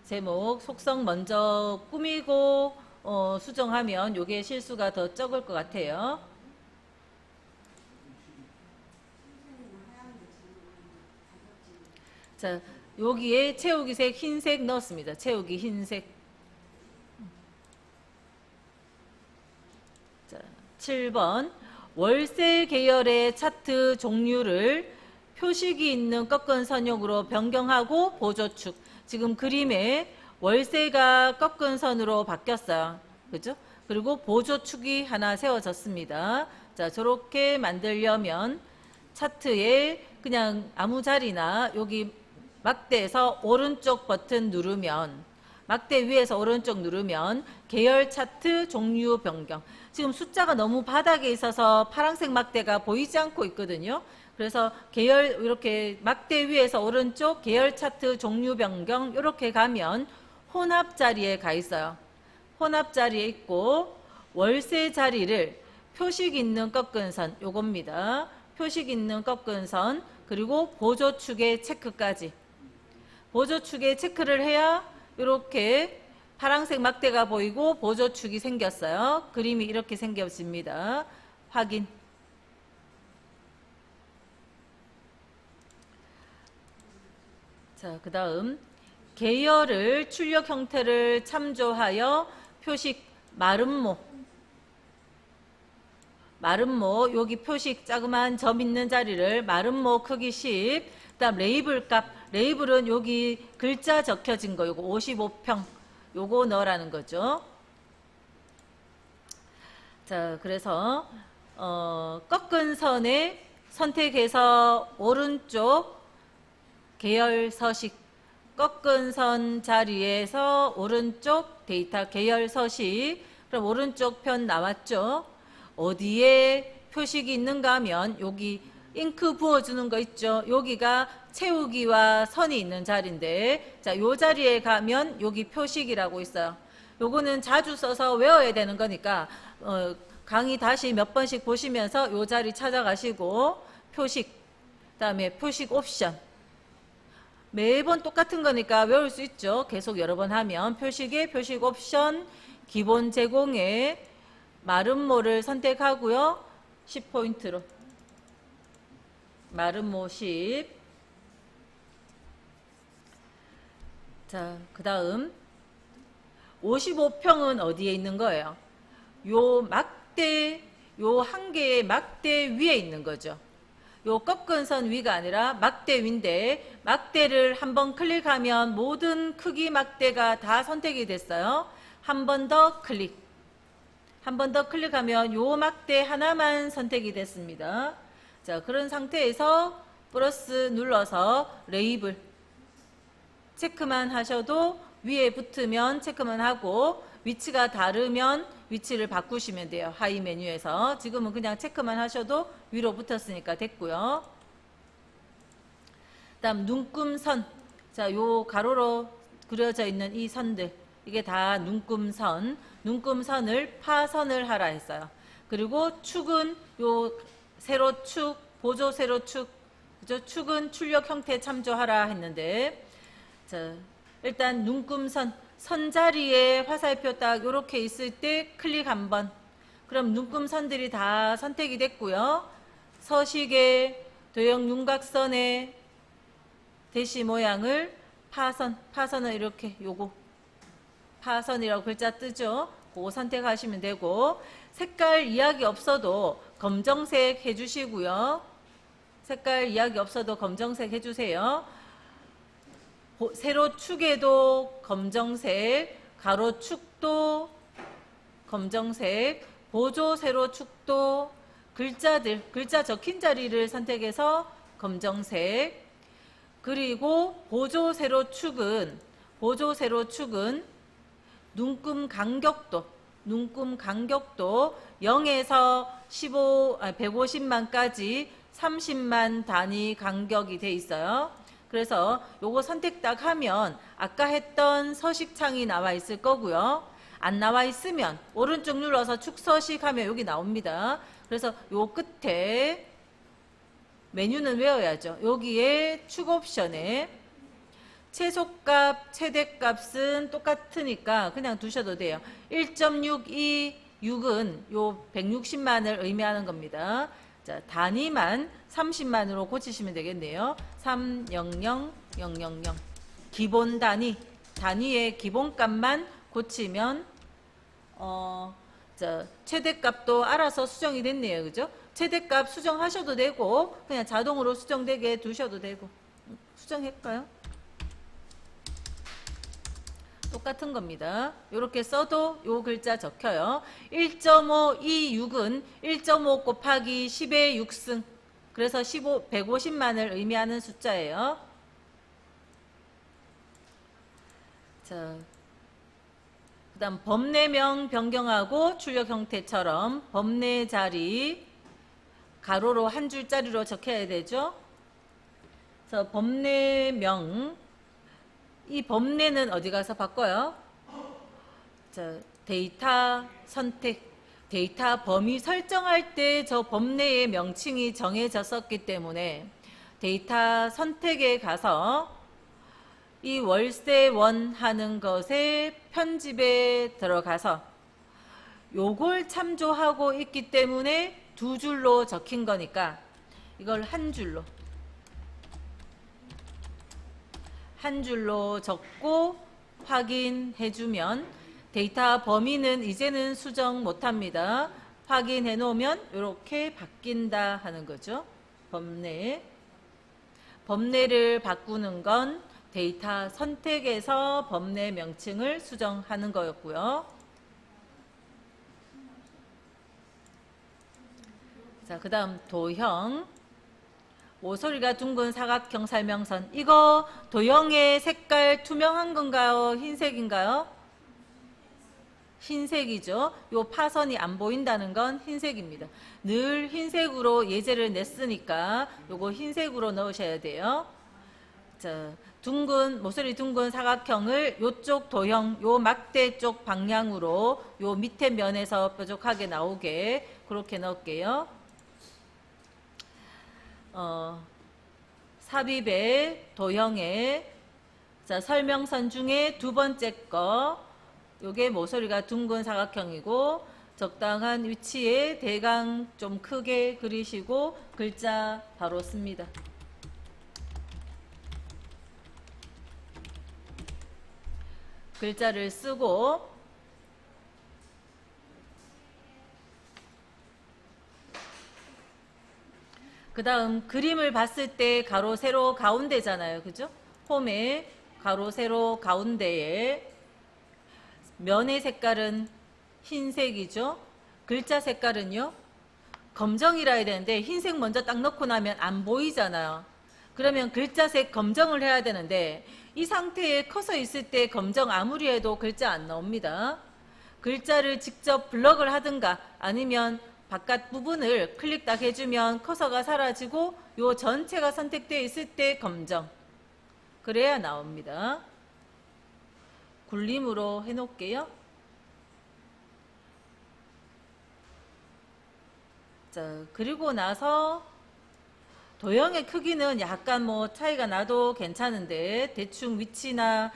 제목, 속성 먼저 꾸미고 수정하면 요게 실수가 더 적을 것 같아요. 자, 여기에 채우기색 흰색 넣었습니다. 채우기 흰색. 자, 7번. 월세 계열의 차트 종류를 표식이 있는 꺾은 선형으로 변경하고 보조축. 지금 그림에 월세가 꺾은 선으로 바뀌었어요. 그죠? 그리고 보조축이 하나 세워졌습니다. 자, 저렇게 만들려면 차트에 그냥 아무 자리나 여기 막대에서 오른쪽 버튼 누르면 막대 위에서 오른쪽 누르면 계열 차트 종류 변경. 지금 숫자가 너무 바닥에 있어서 파란색 막대가 보이지 않고 있거든요. 그래서 계열 이렇게 막대 위에서 오른쪽 계열 차트 종류 변경 이렇게 가면 혼합 자리에 가 있어요. 혼합 자리에 있고 월세 자리를 표식 있는 꺾은 선 요겁니다. 표식 있는 꺾은 선 그리고 보조축의 체크까지. 보조축에 체크를 해야 이렇게 파란색 막대가 보이고 보조축이 생겼어요. 그림이 이렇게 생겨집니다. 확인. 자, 그 다음 계열을 출력 형태를 참조하여 표식 마름모. 마름모 여기 표식 자그마한 점 있는 자리를 마름모 크기 10. 그다음 레이블 값. 레이블은 여기 글자 적혀진 거 요거 55평 요거 넣으라는 거죠. 자, 그래서 꺾은 선에 선택해서 오른쪽 계열 서식 꺾은 선 자리에서 오른쪽 데이터 계열 서식 그럼 오른쪽 편 나왔죠. 어디에 표식이 있는가 하면 여기 잉크 부어주는 거 있죠. 여기가 채우기와 선이 있는 자리인데 자, 요 자리에 가면 여기 표식이라고 있어요. 요거는 자주 써서 외워야 되는 거니까 강의 다시 몇 번씩 보시면서 요 자리 찾아가시고 표식 그다음에 표식 옵션 매번 똑같은 거니까 외울 수 있죠. 계속 여러 번 하면 표식에 표식 옵션 기본 제공에 마름모를 선택하고요. 10포인트로 마름모 10. 자, 그 다음 55평은 어디에 있는 거예요? 요 막대 요 한 개의 막대 위에 있는 거죠. 요 꺾은 선 위가 아니라 막대 위인데 막대를 한번 클릭하면 모든 크기 막대가 다 선택이 됐어요. 한 번 더 클릭. 한 번 더 클릭하면 요 막대 하나만 선택이 됐습니다. 자, 그런 상태에서 플러스 눌러서 레이블 체크만 하셔도 위에 붙으면 체크만 하고 위치가 다르면 위치를 바꾸시면 돼요. 하이 메뉴에서. 지금은 그냥 체크만 하셔도 위로 붙었으니까 됐고요. 다음 눈금선. 자, 요 가로로 그려져 있는 이 선들. 이게 다 눈금선. 눈금선을 파선을 하라 했어요. 그리고 축은 요 세로축, 보조 세로축. 그죠? 축은 출력 형태 참조하라 했는데 자, 일단 눈금선, 선 자리에 화살표 딱 이렇게 있을 때 클릭 한번. 그럼 눈금선들이 다 선택이 됐고요. 서식의 도형 윤곽선의 대시 모양을 파선은 이렇게 요거 파선이라고 글자 뜨죠. 그거 선택하시면 되고, 색깔 이야기 없어도 검정색 해주시고요. 색깔 이야기 없어도 검정색 해주세요. 세로 축에도 검정색, 가로 축도 검정색, 보조 세로 축도, 글자 적힌 자리를 선택해서 검정색. 그리고 보조 세로 축은 눈금 간격도 0에서 150만까지 30만 단위 간격이 돼 있어요. 그래서 요거 선택 딱 하면 아까 했던 서식창이 나와 있을 거고요. 안 나와 있으면 오른쪽 눌러서 축서식 하면 여기 나옵니다. 그래서 요 끝에 메뉴는 외워야죠. 여기에 축 옵션에 최소값, 최대값은 똑같으니까 그냥 두셔도 돼요. 1.626은 요 160만을 의미하는 겁니다. 자, 단위만 30만으로 고치시면 되겠네요. 300000. 기본 단위의 기본값만 고치면 자, 최대값도 알아서 수정이 됐네요. 그죠? 최대값 수정하셔도 되고 그냥 자동으로 수정되게 두셔도 되고. 수정할까요? 똑같은 겁니다. 이렇게 써도 요 글자 적혀요. 1.526은 1.5 곱하기 10의 6승. 그래서 150만을 의미하는 숫자예요. 자, 그 다음 범례명 변경하고 출력 형태처럼 범례 자리 가로로 한 줄짜리로 적혀야 되죠. 그래서 범례명, 이 범례는 어디 가서 바꿔요? 자, 데이터 선택, 데이터 범위 설정할 때 저 범례의 명칭이 정해졌었기 때문에 데이터 선택에 가서 이 월세원 하는 것에 편집에 들어가서 요걸 참조하고 있기 때문에 두 줄로 적힌 거니까 이걸 한 줄로 적고 확인해주면 데이터 범위는 이제는 수정 못합니다. 확인해 놓으면 이렇게 바뀐다 하는 거죠. 범례를 바꾸는 건 데이터 선택에서 범례 명칭을 수정하는 거였고요. 자, 그 다음 도형. 모서리가 둥근 사각형 설명선. 이거 도형의 색깔 투명한 건가요? 흰색인가요? 흰색이죠. 요 파선이 안 보인다는 건 흰색입니다. 늘 흰색으로 예제를 냈으니까 요거 흰색으로 넣으셔야 돼요. 자, 모서리 둥근 사각형을 요쪽 도형, 요 막대 쪽 방향으로 요 밑에 면에서 뾰족하게 나오게 그렇게 넣을게요. 삽입의 도형의 자, 설명선 중에 두 번째 거 요게 모서리가 둥근 사각형이고 적당한 위치에 대강 좀 크게 그리시고 글자 바로 씁니다. 글자를 쓰고 그 다음 그림을 봤을 때 가로 세로 가운데잖아요. 그죠? 홈에 가로 세로 가운데에 면의 색깔은 흰색이죠. 글자 색깔은요. 검정이라 해야 되는데 흰색 먼저 딱 넣고 나면 안 보이잖아요. 그러면 글자색 검정을 해야 되는데 이 상태에 커서 있을 때 검정 아무리 해도 글자 안 나옵니다. 글자를 직접 블럭을 하든가 아니면 바깥 부분을 클릭 딱 해주면 커서가 사라지고 요 전체가 선택되어 있을 때 검정. 그래야 나옵니다. 굴림으로 해놓을게요. 자, 그리고 나서 도형의 크기는 약간 뭐 차이가 나도 괜찮은데 대충 위치나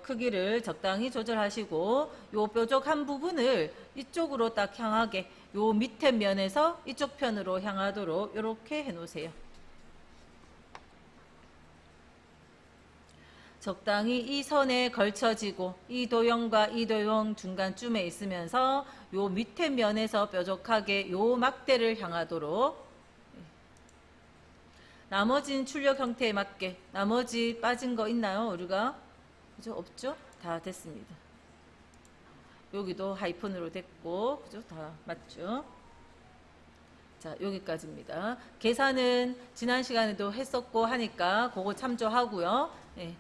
크기를 적당히 조절하시고 요 뾰족한 부분을 이쪽으로 딱 향하게 요 밑에 면에서 이쪽 편으로 향하도록 이렇게 해 놓으세요. 적당히 이 선에 걸쳐지고 이 도형과 이 도형 중간쯤에 있으면서 요 밑에 면에서 뾰족하게 요 막대를 향하도록, 나머지는 출력 형태에 맞게. 나머지 빠진 거 있나요? 우리가 그죠? 없죠? 다 됐습니다. 여기도 하이픈으로 됐고, 그죠? 다 맞죠? 자, 여기까지입니다. 계산은 지난 시간에도 했었고 하니까 그거 참조하고요. 네.